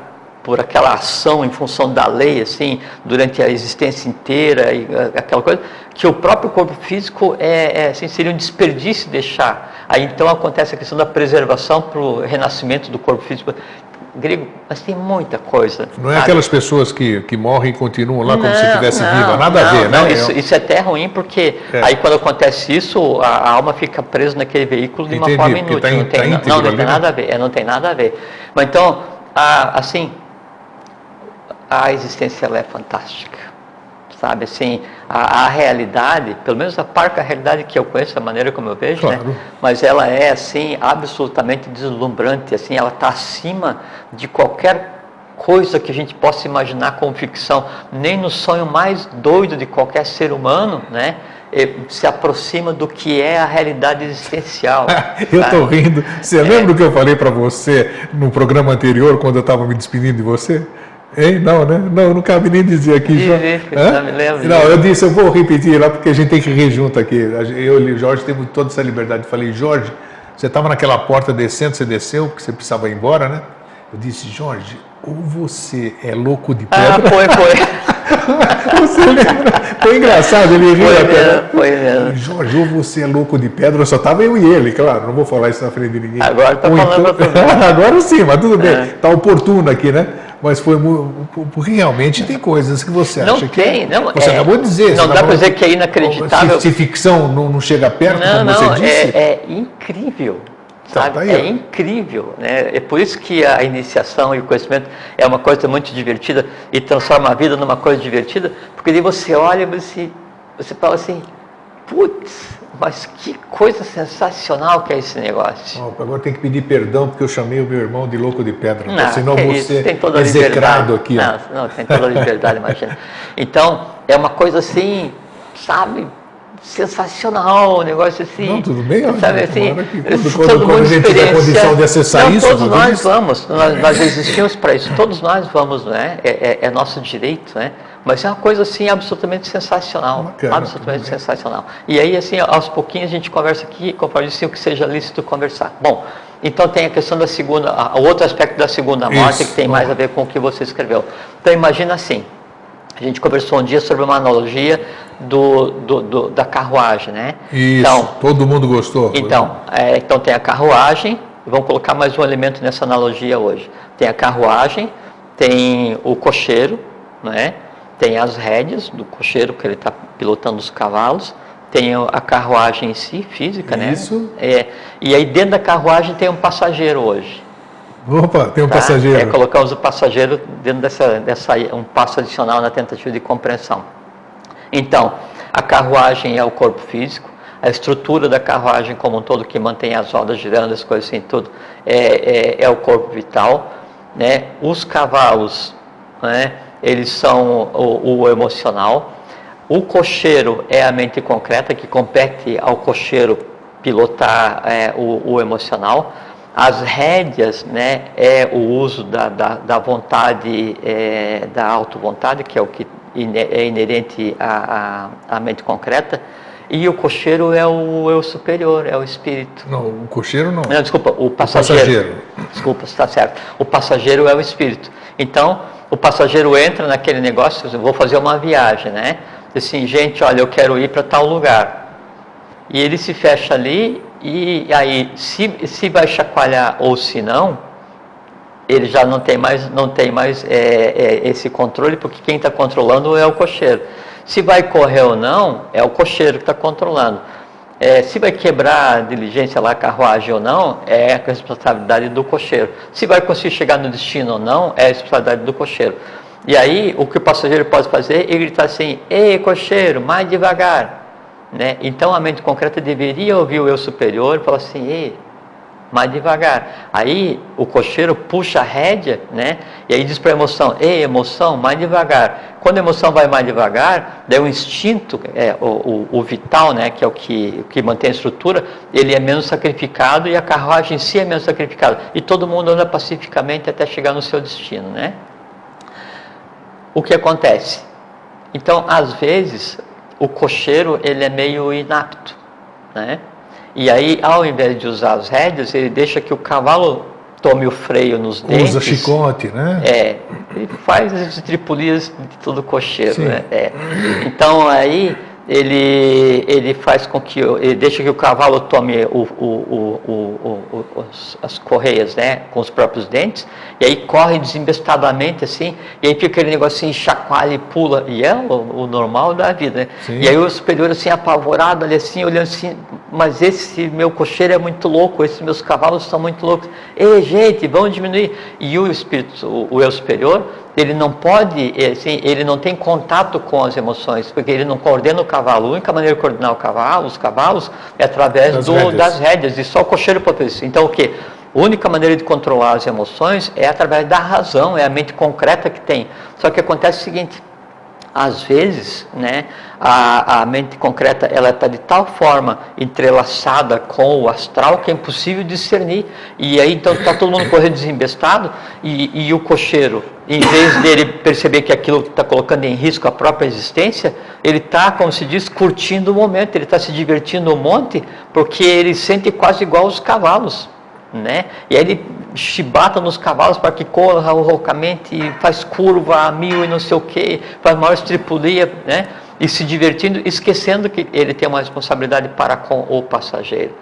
por aquela ação em função da lei, assim, durante a existência inteira, e aquela coisa, que o próprio corpo físico assim, seria um desperdício deixar. Aí então acontece a questão da preservação para o renascimento do corpo físico. Grego, mas tem muita coisa. Não é aquelas pessoas que morrem e continuam lá como se estivesse viva, nada a ver, né? Isso é até ruim, porque aí quando acontece isso, a alma fica presa naquele veículo de uma forma inútil. Não tem nada a ver, não tem nada a ver. Mas então, assim, a existência ela é fantástica, sabe? Assim, a realidade, pelo menos a parte da realidade que eu conheço, a maneira como eu vejo, claro, né? Mas ela é assim absolutamente deslumbrante, assim, ela está acima de qualquer coisa que a gente possa imaginar como ficção. Nem no sonho mais doido de qualquer ser humano, né, se aproxima do que é a realidade existencial. Eu estou rindo. Você lembra o que eu falei para você no programa anterior, quando eu estava me despedindo de você? Hein? Não, né? Não cabe nem dizer aqui. Não me lembro. Não, eu disse, eu vou repetir lá, porque a gente tem que rir junto aqui. Eu e o Jorge temos toda essa liberdade. Falei, Jorge, Você estava naquela porta descendo, você desceu, porque você precisava ir embora, né? Eu disse, Jorge, ou você é louco de pedra... Ah, foi. Você lembra? Foi engraçado, ele riu até. Foi mesmo. Jorge, ou você é louco de pedra, só estava eu e ele, claro, não vou falar isso na frente de ninguém. Agora está falando pra todo mundo. Agora sim, mas tudo bem, está oportuno aqui, né? Mas foi porque realmente tem coisas que você acha não que... Tem, não, você acabou de dizer. Não dá para dizer que é inacreditável. Se ficção não chega perto, como você disse. É incrível. Sabe? Tá aí, é incrível, né? É por isso que a iniciação e o conhecimento é uma coisa muito divertida e transforma a vida numa coisa divertida, porque daí você olha e você fala assim, putz, mas que coisa sensacional que é esse negócio. Agora tem que pedir perdão porque eu chamei o meu irmão de louco de pedra, Não, senão você tem toda a execrado aqui. Não, tem toda a liberdade, imagina. Então, é uma coisa assim, sabe, sensacional, um negócio assim. Não, tudo bem, sabe, assim, quando a gente tiver condição de acessar isso. Todos nós vamos, nós existimos para isso, todos nós vamos, não é? É nosso direito, né? Mas é uma coisa assim absolutamente sensacional, bacana, absolutamente sensacional. E aí assim, aos pouquinhos a gente conversa aqui, conforme disse o que seja lícito conversar. Bom, então tem a questão da segunda, o outro aspecto da segunda morte que tem mais a ver com o que você escreveu. Então imagina assim, a gente conversou um dia sobre uma analogia da carruagem, né? Isso, então, todo mundo gostou. Então tem a carruagem, vamos colocar mais um elemento nessa analogia hoje. Tem a carruagem, tem o cocheiro, né? Tem as rédeas do cocheiro, que ele está pilotando os cavalos, tem a carruagem em si, física, Isso. né? E aí dentro da carruagem tem um passageiro hoje. Opa, tem um passageiro. Colocamos o passageiro dentro um passo adicional na tentativa de compreensão. Então, a carruagem é o corpo físico, a estrutura da carruagem como um todo, que mantém as rodas girando, as coisas assim, tudo, é o corpo vital, né? Os cavalos, né? Eles são o emocional. O cocheiro é a mente concreta, que compete ao cocheiro pilotar o emocional. As rédeas, né, é o uso da vontade, da autovontade, que é o que é inerente à mente concreta. E o cocheiro é o eu superior, é o espírito. Não, o cocheiro não. Não, desculpa, o passageiro. Desculpa, está certo. O passageiro é o espírito. Então, o passageiro entra naquele negócio, eu vou fazer uma viagem, né? Assim, gente, olha, eu quero ir para tal lugar. E ele se fecha ali, e aí, se vai chacoalhar ou se não, ele já não tem mais esse controle, porque quem está controlando é o cocheiro. Se vai correr ou não, é o cocheiro que está controlando. Se vai quebrar a diligência lá, a carruagem ou não, é a responsabilidade do cocheiro. Se vai conseguir chegar no destino ou não, é a responsabilidade do cocheiro. E aí, o que o passageiro pode fazer é gritar assim, ei, cocheiro, mais devagar. Né? Então, a mente concreta deveria ouvir o eu superior e falar assim, ei, mais devagar. Aí, o cocheiro puxa a rédea, né? E aí diz para a emoção, ei, emoção, mais devagar. Quando a emoção vai mais devagar, daí o instinto, o vital, né? Que é o que mantém a estrutura, ele é menos sacrificado e a carruagem em si é menos sacrificada. E todo mundo anda pacificamente até chegar no seu destino, né? O que acontece? Então, às vezes, o cocheiro, ele é meio inapto, né? E aí, ao invés de usar as rédeas, ele deixa que o cavalo tome o freio nos dentes. Usa chicote, né? Ele faz as tripulias de todo cocheiro, sim, né? Então, aí, ele faz com que, ele deixa que o cavalo tome as correias, né? Com os próprios dentes, e aí corre desembestadamente, assim, e aí fica aquele negocinho, chacoalha e pula, e é o normal da vida, né? Sim. E aí o superior, assim, apavorado, ali assim, olhando assim, mas esse meu cocheiro é muito louco, esses meus cavalos são muito loucos, ei, gente, vamos diminuir. E o espírito, o eu superior, ele não pode, assim, ele não tem contato com as emoções, porque ele não coordena o cavalo. A única maneira de coordenar os cavalos, é através das rédeas, e só o cocheiro pode fazer isso. Então, o quê? A única maneira de controlar as emoções é através da razão, é a mente concreta que tem. Só que acontece o seguinte, às vezes, né, a mente concreta, ela está de tal forma entrelaçada com o astral que é impossível discernir. E aí, então, está todo mundo correndo desembestado e o cocheiro, em vez dele perceber que aquilo está colocando em risco a própria existência, ele está, como se diz, curtindo o momento, ele está se divertindo um monte, porque ele sente quase igual os cavalos, né? E aí ele chibata nos cavalos para que corra roucamente, faz curva a 1000 e não sei o que, faz maior estripulia, né? E se divertindo, esquecendo que ele tem uma responsabilidade para com o passageiro.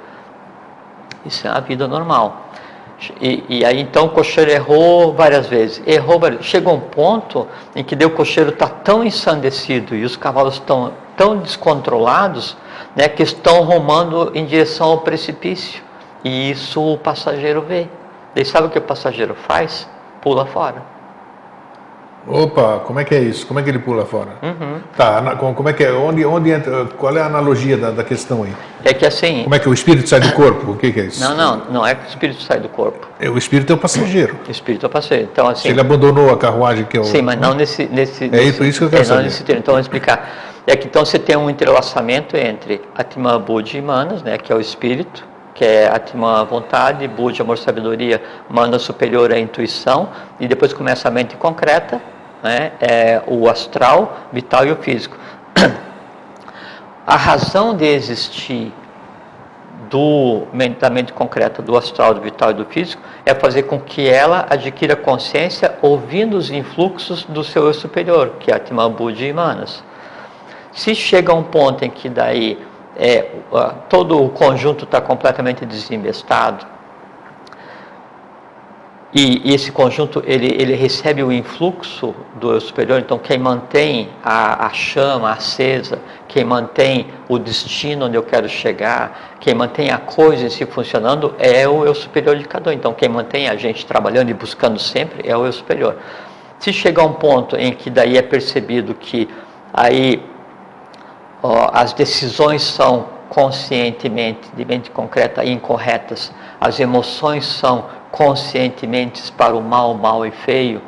Isso é a vida normal. E aí então o cocheiro errou várias vezes, chegou um ponto em que o cocheiro está tão ensandecido e os cavalos estão tão descontrolados, né, que estão rumando em direção ao precipício, e isso o passageiro vê. Daí sabe o que o passageiro faz? Pula fora. Opa, como é que é isso? Como é que ele pula fora? Tá, como é que é? Onde entra? Qual é a analogia da questão aí? É que assim... Como é que o espírito sai do corpo? O que é isso? Não é que o espírito sai do corpo. O espírito é o passageiro. O espírito é o passageiro. Então, assim, se ele abandonou a carruagem que é o... Sim, mas não nesse por isso que eu quero saber. Então, vou explicar. É que então você tem um entrelaçamento entre Atman, Buddhi e Manas, né, que é o espírito, que é Atman, a vontade, Buddhi, amor, sabedoria, Manas, superior, a intuição, e depois começa a mente concreta, né, o astral, vital e o físico. A razão de existir da mente concreta, do astral, do vital e do físico é fazer com que ela adquira consciência ouvindo os influxos do seu eu superior, que é Atman, Buddhi e Manas. Se chega a um ponto em que daí todo o conjunto está completamente desembestado, e esse conjunto ele recebe o influxo do eu superior, então quem mantém a chama acesa, quem mantém o destino onde eu quero chegar, quem mantém a coisa em si funcionando é o eu superior de cada um. Então quem mantém a gente trabalhando e buscando sempre é o eu superior. Se chegar a um ponto em que daí é percebido que aí as decisões são conscientemente, de mente concreta, incorretas, as emoções são conscientemente para o mal e feio,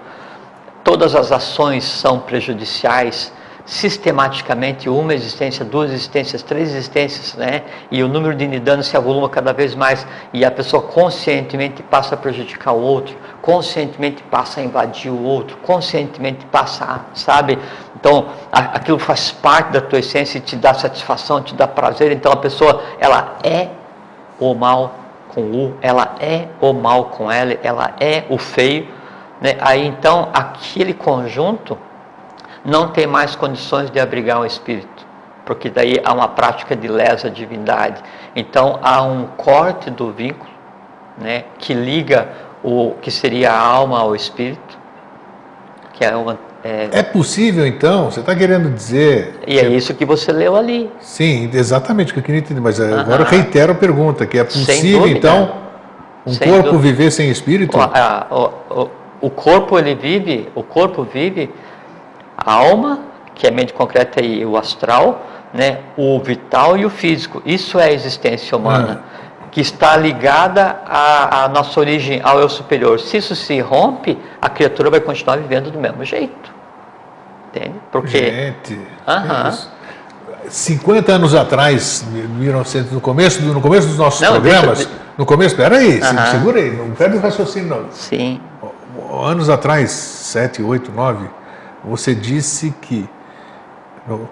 todas as ações são prejudiciais, sistematicamente, uma existência, duas existências, três existências, né? E o número de nidanas se avoluma cada vez mais, e a pessoa conscientemente passa a prejudicar o outro, conscientemente passa a invadir o outro, conscientemente passa, sabe? Então, aquilo faz parte da tua essência e te dá satisfação, te dá prazer. Então, a pessoa, ela é o mal com U, ela é o mal com L, ela é o feio, né? Aí, então, aquele conjunto não tem mais condições de abrigar o espírito, porque daí há uma prática de lesa divindade. Então, há um corte do vínculo, né, que liga o que seria a alma ao espírito, que é possível, então, você está querendo dizer... E é isso que você leu ali. Sim, exatamente o que eu queria entender, mas agora eu reitero a pergunta, que é possível, então, um corpo viver sem espírito? O corpo, o corpo vive a alma, que é a mente concreta e o astral, né, o vital e o físico. Isso é a existência humana, que está ligada à nossa origem, ao eu superior. Se isso se rompe, a criatura vai continuar vivendo do mesmo jeito. Entende? Porque... Gente, 50 anos atrás, 1900, no começo dos nossos programas, no começo, peraí, segura aí, não perde o raciocínio não. Sim. Anos atrás, 7, 8, 9, você disse que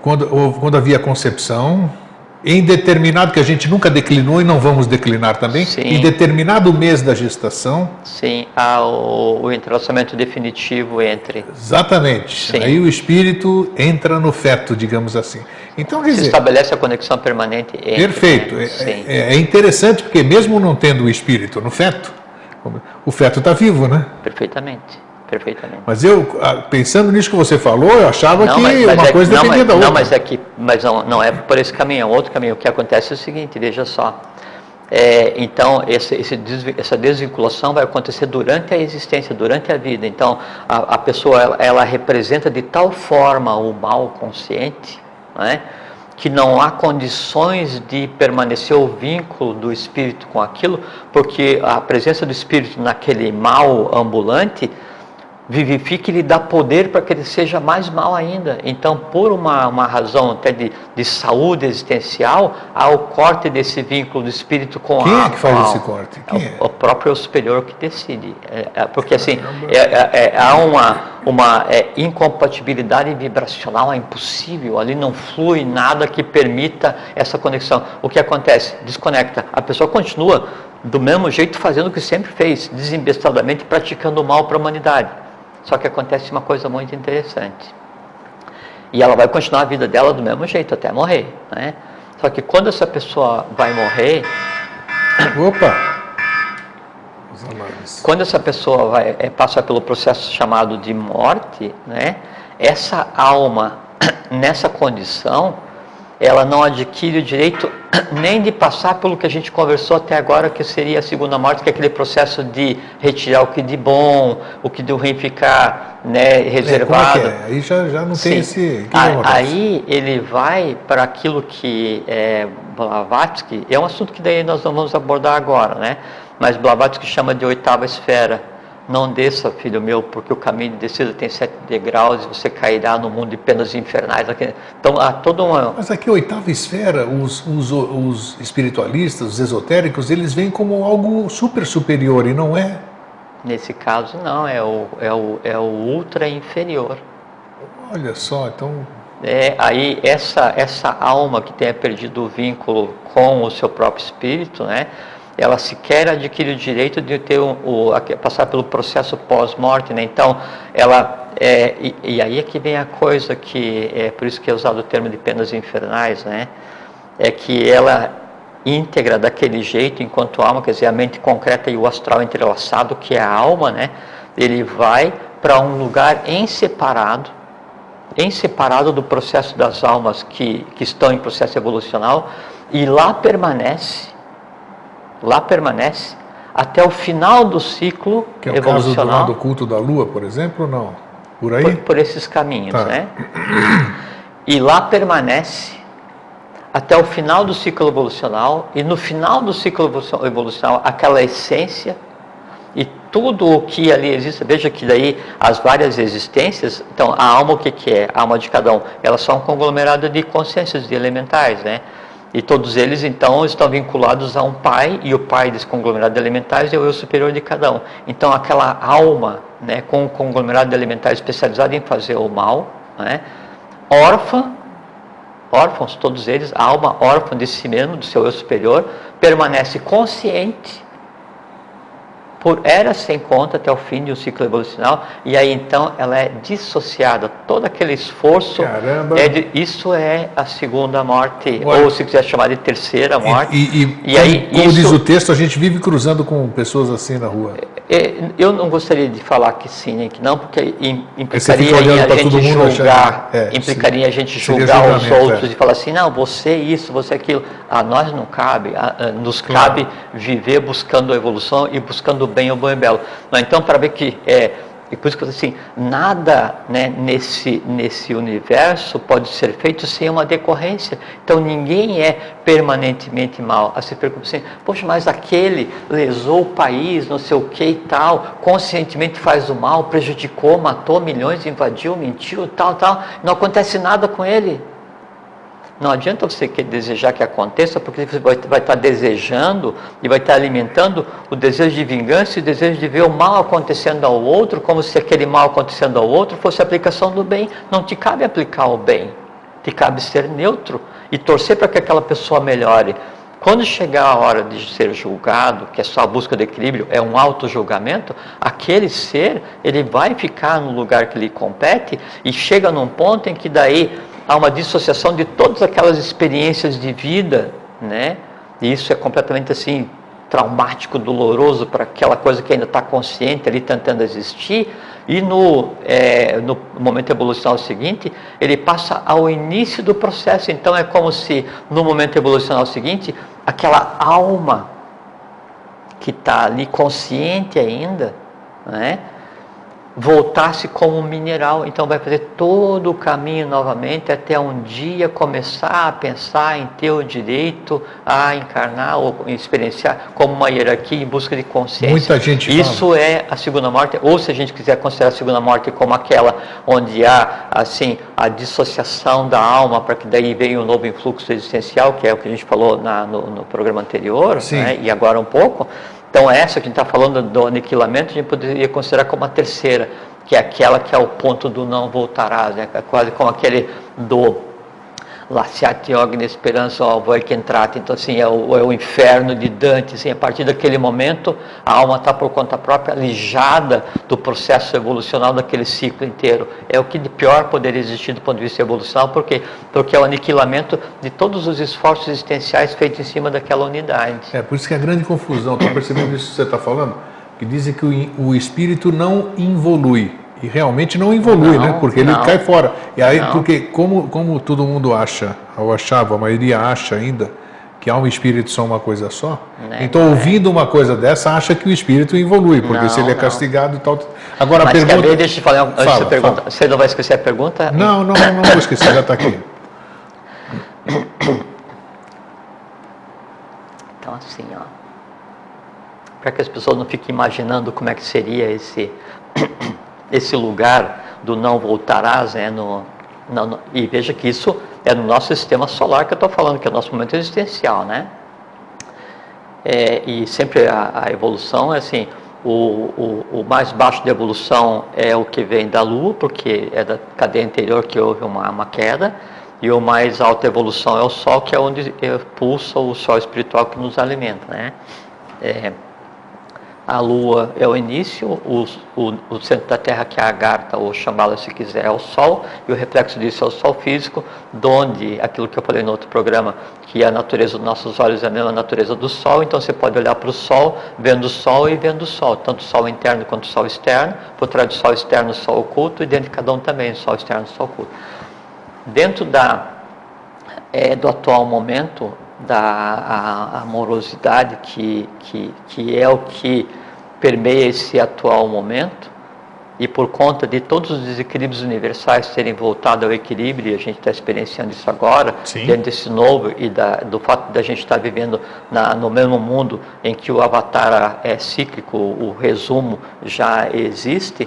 quando havia concepção, em determinado, que a gente nunca declinou e não vamos declinar também, sim, em determinado mês da gestação... Sim, há o entrelaçamento definitivo entre... Exatamente. Sim. Aí o espírito entra no feto, digamos assim. Então, quer dizer, se estabelece a conexão permanente entre... Perfeito. Né? É interessante, porque mesmo não tendo o espírito no feto, o feto está vivo, né? Perfeitamente. Perfeitamente. Mas eu, pensando nisso que você falou, eu achava que uma coisa dependia da outra. Mas não é por esse caminho, é outro caminho. O que acontece é o seguinte, veja só. Então, essa desvinculação vai acontecer durante a existência, durante a vida. Então, a pessoa, ela representa de tal forma o mal consciente, né, que não há condições de permanecer o vínculo do espírito com aquilo, porque a presença do espírito naquele mal ambulante vivifica e lhe dá poder para que ele seja mais mal ainda. Então, por uma razão até de saúde existencial, há o corte desse vínculo do espírito com a alma. Quem é que faz esse corte? O próprio eu superior que decide. Porque assim, há uma incompatibilidade vibracional, é impossível, ali não flui nada que permita essa conexão. O que acontece? Desconecta. A pessoa continua do mesmo jeito fazendo o que sempre fez, desembestadamente praticando o mal para a humanidade. Só que acontece uma coisa muito interessante. E ela vai continuar a vida dela do mesmo jeito, até morrer, né? Só que quando essa pessoa vai morrer... Opa! Quando essa pessoa vai passar pelo processo chamado de morte, né? Essa alma, nessa condição, ela não adquire o direito nem de passar pelo que a gente conversou até agora, que seria a segunda morte, que é aquele processo de retirar o que de bom, o que de ruim ficar, né, reservado. Como é que é? Aí já não tem esse... Aí ele vai para aquilo que é Blavatsky, é um assunto que daí nós não vamos abordar agora, né? Mas Blavatsky chama de oitava esfera. Não desça, filho meu, porque o caminho de descida tem 7 degraus e você cairá no mundo de penas infernais. Então há toda uma... Mas aqui a oitava esfera, os espiritualistas, os esotéricos, eles veem como algo super superior, e não é? Nesse caso não, é o ultra inferior. Olha só, então... Aí essa alma que tenha perdido o vínculo com o seu próprio espírito, né? Ela sequer adquire o direito de ter passar pelo processo pós-morte, né? Então, ela e aí é que vem a coisa que é por isso que é usado o termo de penas infernais, né? É que ela íntegra daquele jeito, enquanto alma, quer dizer, a mente concreta e o astral entrelaçado, que é a alma, né? Ele vai para um lugar em separado do processo das almas que estão em processo evolucional, e lá permanece até o final do ciclo que é evolucional. O caso do culto da lua, por exemplo, ou não? Por aí? Por esses caminhos, tá, né? E lá permanece até o final do ciclo evolucional, e no final do ciclo evolucional, aquela essência e tudo o que ali existe, veja que daí as várias existências, então a alma o que é? A alma de cada um, elas são um conglomerado de consciências, de elementais, né? E todos eles, então, estão vinculados a um pai, e o pai desse conglomerado de elementais é o eu superior de cada um. Então, aquela alma, né, com um conglomerado de elementais especializado em fazer o mal, né, órfãos, todos eles, a alma órfã de si mesmo, do seu eu superior, permanece consciente por eras sem conta até o fim de um ciclo evolucional, e aí então ela é dissociada, todo aquele esforço, isso é a segunda morte, ou se quiser chamar de terceira morte. E aí, como diz o texto, a gente vive cruzando com pessoas assim na rua. Eu não gostaria de falar que sim nem que não, porque implicaria em a gente julgar, implicaria a gente julgar os outros e falar assim, não, você isso, você aquilo. A nós não cabe, nos cabe viver buscando a evolução e buscando o bem, o bom e o belo. Então, para ver que e por isso que eu digo assim, nada, né, nesse universo pode ser feito sem uma decorrência. Então ninguém é permanentemente mal. Aí você pergunta assim, poxa, mas aquele lesou o país, não sei o que e tal, conscientemente faz o mal, prejudicou, matou milhões, invadiu, mentiu, tal, não acontece nada com ele. Não adianta você desejar que aconteça, porque você vai estar desejando e vai estar alimentando o desejo de vingança e o desejo de ver o mal acontecendo ao outro, como se aquele mal acontecendo ao outro fosse a aplicação do bem. Não te cabe aplicar o bem, te cabe ser neutro e torcer para que aquela pessoa melhore. Quando chegar a hora de ser julgado, que é só a busca do equilíbrio, é um auto-julgamento, aquele ser, ele vai ficar no lugar que lhe compete e chega num ponto em que daí há uma dissociação de todas aquelas experiências de vida, né? E isso é completamente assim, traumático, doloroso para aquela coisa que ainda está consciente ali tentando existir. E no momento evolucional seguinte, ele passa ao início do processo. Então é como se no momento evolucional seguinte, aquela alma que está ali consciente ainda, né, voltasse como um mineral. Então vai fazer todo o caminho novamente até um dia começar a pensar em ter o direito a encarnar ou experienciar como uma hierarquia em busca de consciência. Muita gente Isso fala. É a segunda morte, ou se a gente quiser considerar a segunda morte como aquela onde há assim a dissociação da alma, para que daí venha um novo influxo existencial, que é o que a gente falou no programa anterior, né? E agora um pouco. Então essa que a gente está falando do aniquilamento, a gente poderia considerar como a terceira, que é aquela que é o ponto do não voltarás, né? Quase como aquele do Lasciate ogni speranza voi che entrate. Então assim, é o inferno de Dante, assim, a partir daquele momento a alma está por conta própria alijada do processo evolucional daquele ciclo inteiro. É o que de pior poderia existir do ponto de vista evolucional, porque é o aniquilamento de todos os esforços existenciais feitos em cima daquela unidade. É por isso que é a grande confusão, estou percebendo isso que você está falando, que dizem que o espírito não involui. E realmente não evolui, né? Porque ele cai fora. E aí, porque como todo mundo acha, ou achava, a maioria acha ainda, que alma e espírito são uma coisa só, então ouvindo uma coisa dessa, acha que o espírito evolui, porque se ele é castigado e tal. Agora a pergunta. Mas deixa eu te falar antes da pergunta. Você não vai esquecer a pergunta? Não vou esquecer, já está aqui. Então assim, ó, para que as pessoas não fiquem imaginando como é que seria esse lugar do não voltarás, né, e veja que isso é no nosso sistema solar que eu estou falando, que é o nosso momento existencial, né? E sempre a evolução é assim, o mais baixo da evolução é o que vem da Lua, porque é da cadeia anterior que houve uma queda, e o mais alto da evolução é o Sol, que é onde pulsa o Sol espiritual que nos alimenta, né? A Lua é o início, o centro da Terra, que é a Agartha, ou chamá-la se quiser, é o Sol, e o reflexo disso é o Sol físico, donde, aquilo que eu falei no outro programa, que a natureza dos nossos olhos é a mesma natureza do Sol, então você pode olhar para o Sol, vendo o Sol e vendo o Sol, tanto o Sol interno quanto o Sol externo, por trás do Sol externo o Sol oculto, e dentro de cada um também, o Sol externo e o Sol oculto. Dentro do atual momento, da amorosidade que é o que permeia esse atual momento, e por conta de todos os desequilíbrios universais serem voltados ao equilíbrio, e a gente está experienciando isso agora, dentro desse novo, e do fato de a gente estar vivendo no mesmo mundo em que o avatar é cíclico, o resumo já existe.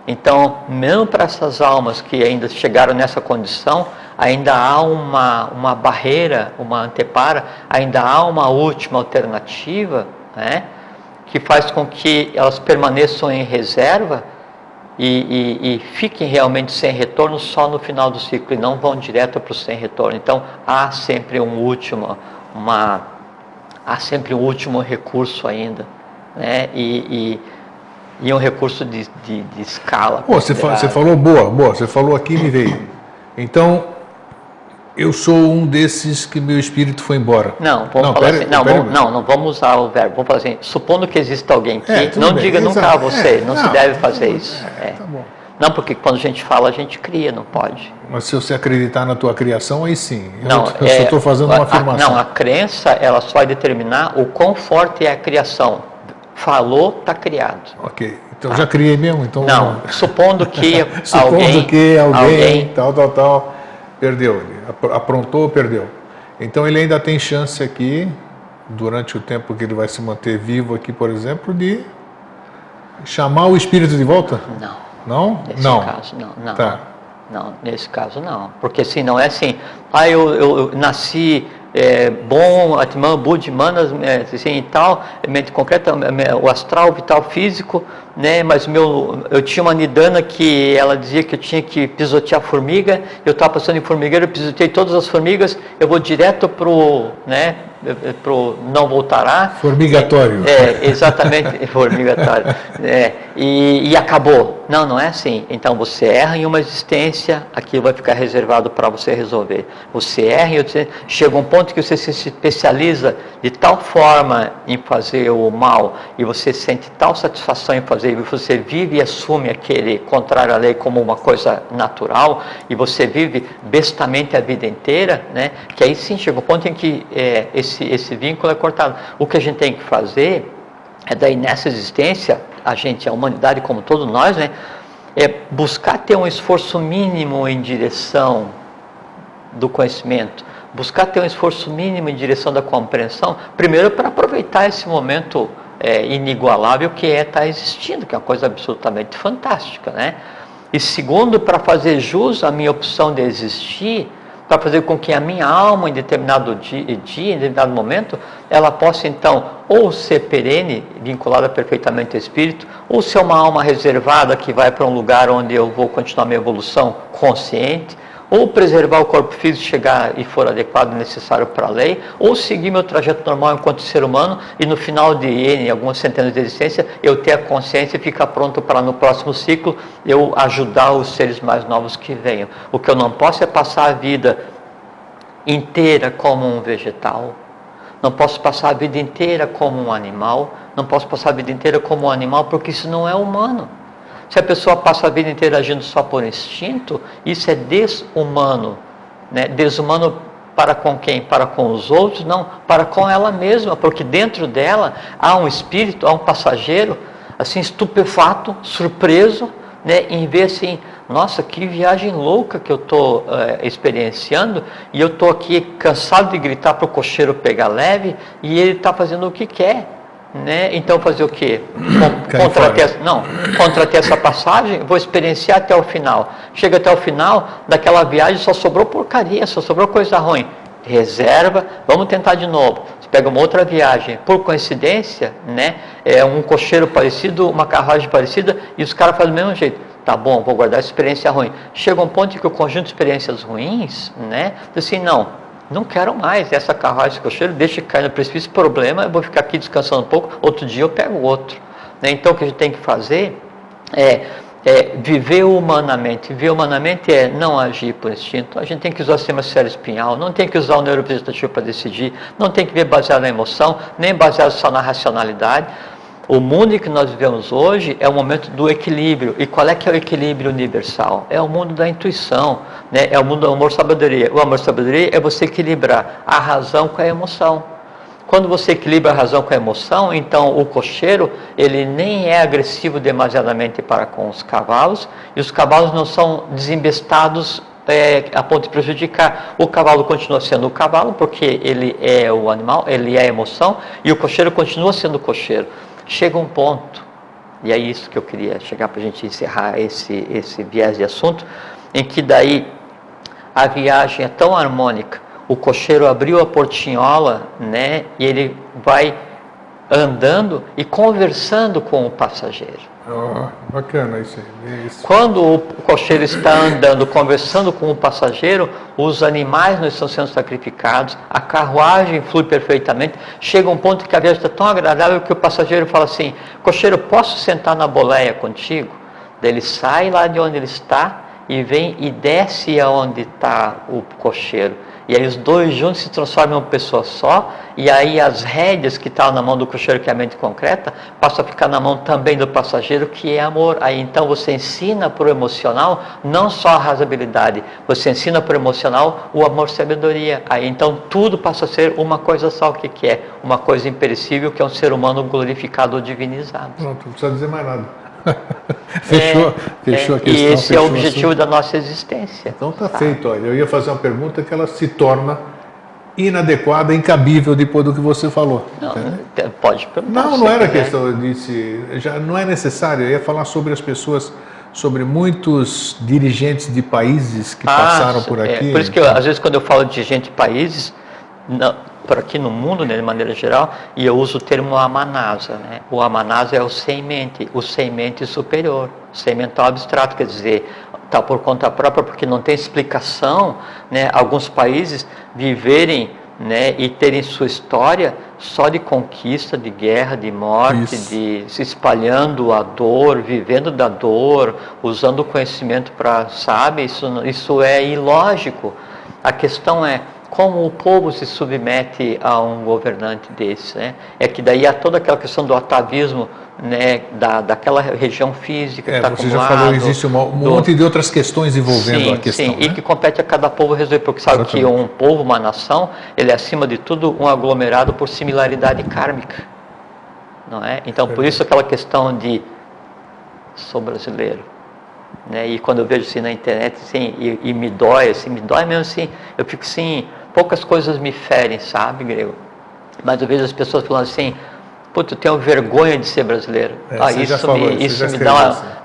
Então, mesmo para essas almas que ainda chegaram nessa condição, ainda há uma barreira, uma antepara, ainda há uma última alternativa, né, que faz com que elas permaneçam em reserva e fiquem realmente sem retorno só no final do ciclo, e não vão direto para o sem retorno. Então, há sempre um último recurso ainda, né, e um recurso de escala. Você falou boa, você falou aqui e me veio. Então, eu sou um desses que meu espírito foi embora. Não, vamos falar assim. Não vamos usar o verbo. Vamos falar assim, supondo que exista alguém que não diga nunca a você, não se deve fazer isso. Tá bom. Não, porque quando a gente fala, a gente cria, não pode. Mas se você acreditar na tua criação, aí sim. Eu só estou fazendo uma afirmação. A crença, ela só vai determinar o quão forte é a criação. Falou, está criado. Ok. Então já criei mesmo? Então, supondo que alguém tal, perdeu. Aprontou, perdeu. Então ele ainda tem chance aqui, durante o tempo que ele vai se manter vivo aqui, por exemplo, de chamar o espírito de volta? Não. Nesse caso, não. Tá. Não, nesse caso não. Porque assim, não é assim, eu nasci bom, Atman, Budi, Manas, assim, e tal, mente concreta, o astral, o vital, físico, né, mas eu tinha uma nidana que ela dizia que eu tinha que pisotear formiga, eu estava passando em formigueiro, eu pisoteei todas as formigas, eu vou direto pro não voltará. Formigatório. Exatamente, formigatório. E acabou. Não é assim. Então você erra em uma existência, aquilo vai ficar reservado para você resolver. Você erra em outra, chega um ponto que você se especializa de tal forma em fazer o mal, e você sente tal satisfação em fazer, e você vive e assume aquele contrário à lei como uma coisa natural, e você vive bestamente a vida inteira, né? Que aí sim chega um ponto em que esse vínculo é cortado. O que a gente tem que fazer é daí nessa existência, a humanidade como todos nós, né, é buscar ter um esforço mínimo em direção do conhecimento, buscar ter um esforço mínimo em direção da compreensão, primeiro para aproveitar esse momento inigualável que é estar existindo, que é uma coisa absolutamente fantástica, né? E segundo, para fazer jus à minha opção de existir, para fazer com que a minha alma em determinado dia, em determinado momento, ela possa então ou ser perene, vinculada perfeitamente ao espírito, ou ser uma alma reservada que vai para um lugar onde eu vou continuar minha evolução consciente, ou preservar o corpo físico, chegar e for adequado e necessário para a lei, ou seguir meu trajeto normal enquanto ser humano e no final de N, algumas centenas de existência, eu ter a consciência e ficar pronto para no próximo ciclo eu ajudar os seres mais novos que venham. O que eu não posso é passar a vida inteira como um vegetal, não posso passar a vida inteira como um animal, não posso passar a vida inteira como um animal porque isso não é humano. Se a pessoa passa a vida inteira agindo só por instinto, isso é desumano, né? Desumano para com quem? Para com os outros? Não, para com ela mesma, porque dentro dela há um espírito, há um passageiro, assim, estupefato, surpreso, né? Em ver assim, nossa, que viagem louca que eu estou experienciando, e eu estou aqui cansado de gritar para o cocheiro pegar leve, e ele está fazendo o que quer. Né? Então fazer o quê? Contrater essa passagem, vou experienciar até o final. Chega até o final daquela viagem, só sobrou porcaria, só sobrou coisa ruim. Reserva, vamos tentar de novo. Você pega uma outra viagem, por coincidência, né? Um cocheiro parecido, uma carruagem parecida, e os caras fazem do mesmo jeito. Tá bom, vou guardar a experiência ruim. Chega um ponto em que o conjunto de experiências ruins, né? Assim, não quero mais essa carruagem, esse cocheiro, deixa cair no precipício, problema, eu vou ficar aqui descansando um pouco, outro dia eu pego outro. Né? Então o que a gente tem que fazer é viver humanamente. Viver humanamente é não agir por instinto, a gente tem que usar o sistema cérebro-espinhal, não tem que usar o neurovegetativo para decidir, não tem que ver baseado na emoção, nem baseado só na racionalidade. O mundo em que nós vivemos hoje é o momento do equilíbrio. E qual é que é o equilíbrio universal? É o mundo da intuição, né? É o mundo do amor-sabedoria. O amor-sabedoria é você equilibrar a razão com a emoção. Quando você equilibra a razão com a emoção, então o cocheiro, ele nem é agressivo demasiadamente para com os cavalos, e os cavalos não são desembestados a ponto de prejudicar. O cavalo continua sendo o cavalo, porque ele é o animal, ele é a emoção, e o cocheiro continua sendo o cocheiro. Chega um ponto, e é isso que eu queria chegar para a gente encerrar esse viés de assunto, em que daí a viagem é tão harmônica, o cocheiro abriu a portinhola, né, e ele vai andando e conversando com o passageiro. Oh, bacana isso aí. Isso. Quando o cocheiro está andando, conversando com o passageiro, os animais não estão sendo sacrificados, a carruagem flui perfeitamente, chega um ponto que a viagem está tão agradável que o passageiro fala assim, cocheiro, posso sentar na boleia contigo? Daí ele sai lá de onde ele está e vem e desce aonde está o cocheiro. E aí os dois juntos se transformam em uma pessoa só, e aí as rédeas que estavam na mão do cocheiro, que é a mente concreta, passam a ficar na mão também do passageiro, que é amor. Aí então você ensina por emocional, não só a razoabilidade, você ensina por emocional o amor-sabedoria. Aí então tudo passa a ser uma coisa só, o que é? Uma coisa imperecível, que é um ser humano glorificado ou divinizado. Pronto, não precisa dizer mais nada. Fechou a questão. E esse é o objetivo da nossa existência. Então está feito. Olha, eu ia fazer uma pergunta que ela se torna inadequada, incabível depois do que você falou. Não, pode perguntar. Não era questão, eu disse, já não é necessário. Eu ia falar sobre as pessoas, sobre muitos dirigentes de países que passaram por aqui. Por isso que às vezes quando eu falo de dirigente de países, por aqui no mundo, né, de maneira geral, e eu uso o termo amanasa, né? O amanasa é o sem-mente superior, o sem-mental abstrato, quer dizer, está por conta própria, porque não tem explicação, né, alguns países viverem, né, e terem sua história só de conquista, de guerra, de morte, de se espalhando a dor, vivendo da dor, usando o conhecimento para, sabe, isso é ilógico. A questão é como o povo se submete a um governante desse, né? É que daí há toda aquela questão do atavismo, né, daquela região física que está você já falou, existe um monte de outras questões envolvendo a questão. Sim, né? E que compete a cada povo resolver, porque sabe que um povo, uma nação, ele é acima de tudo um aglomerado por similaridade kármica, não é? Então, por isso aquela questão de sou brasileiro, né? E quando eu vejo assim na internet, assim, e me dói mesmo assim, eu fico assim, poucas coisas me ferem, sabe, Grego? Mas eu vejo as pessoas falando assim, puta, eu tenho vergonha de ser brasileiro. Isso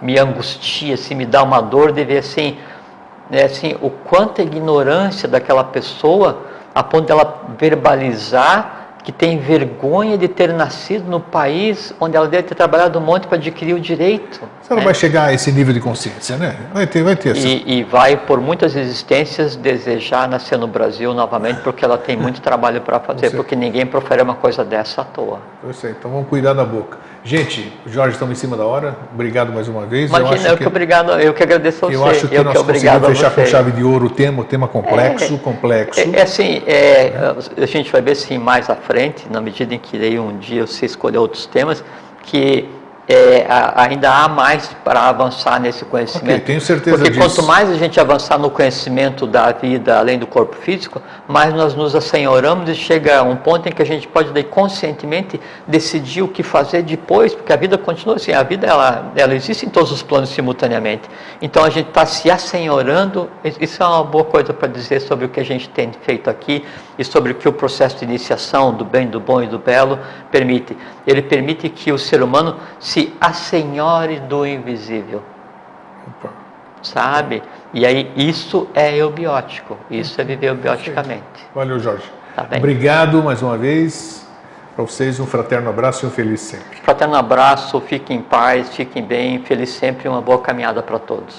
me angustia, assim, me dá uma dor de ver assim, né, assim, o quanto a ignorância daquela pessoa, a ponto dela verbalizar que tem vergonha de ter nascido no país onde ela deve ter trabalhado um monte para adquirir o direito. Você não vai chegar a esse nível de consciência, né? Vai ter. E vai, por muitas existências, desejar nascer no Brasil novamente, porque ela tem muito trabalho para fazer, porque ninguém profere uma coisa dessa à toa. Eu sei, então vamos cuidar da boca. Gente, Jorge, estamos em cima da hora. Obrigado mais uma vez. Imagina, eu que agradeço a você. Eu acho que nós conseguimos fechar com chave de ouro o tema complexo. A gente vai ver assim mais à frente, na medida em que daí um dia você escolher outros temas, que ainda há mais para avançar nesse conhecimento. Tenho certeza Porque disso. Quanto mais a gente avançar no conhecimento da vida além do corpo físico, mais nós nos assenhoramos e chega a um ponto em que a gente pode daí conscientemente decidir o que fazer depois, porque a vida continua assim, a vida ela existe em todos os planos simultaneamente. Então a gente está se assenhorando, isso é uma boa coisa para dizer sobre o que a gente tem feito aqui e sobre o que o processo de iniciação do bem, do bom e do belo permite. Ele permite que o ser humano se assenhore do invisível. Opa. Sabe? E aí isso é eubiótico, isso é viver eubioticamente. Valeu, Jorge. Tá bem? Obrigado mais uma vez. Para vocês um fraterno abraço e um feliz sempre. Fraterno abraço, fiquem em paz, fiquem bem, feliz sempre e uma boa caminhada para todos.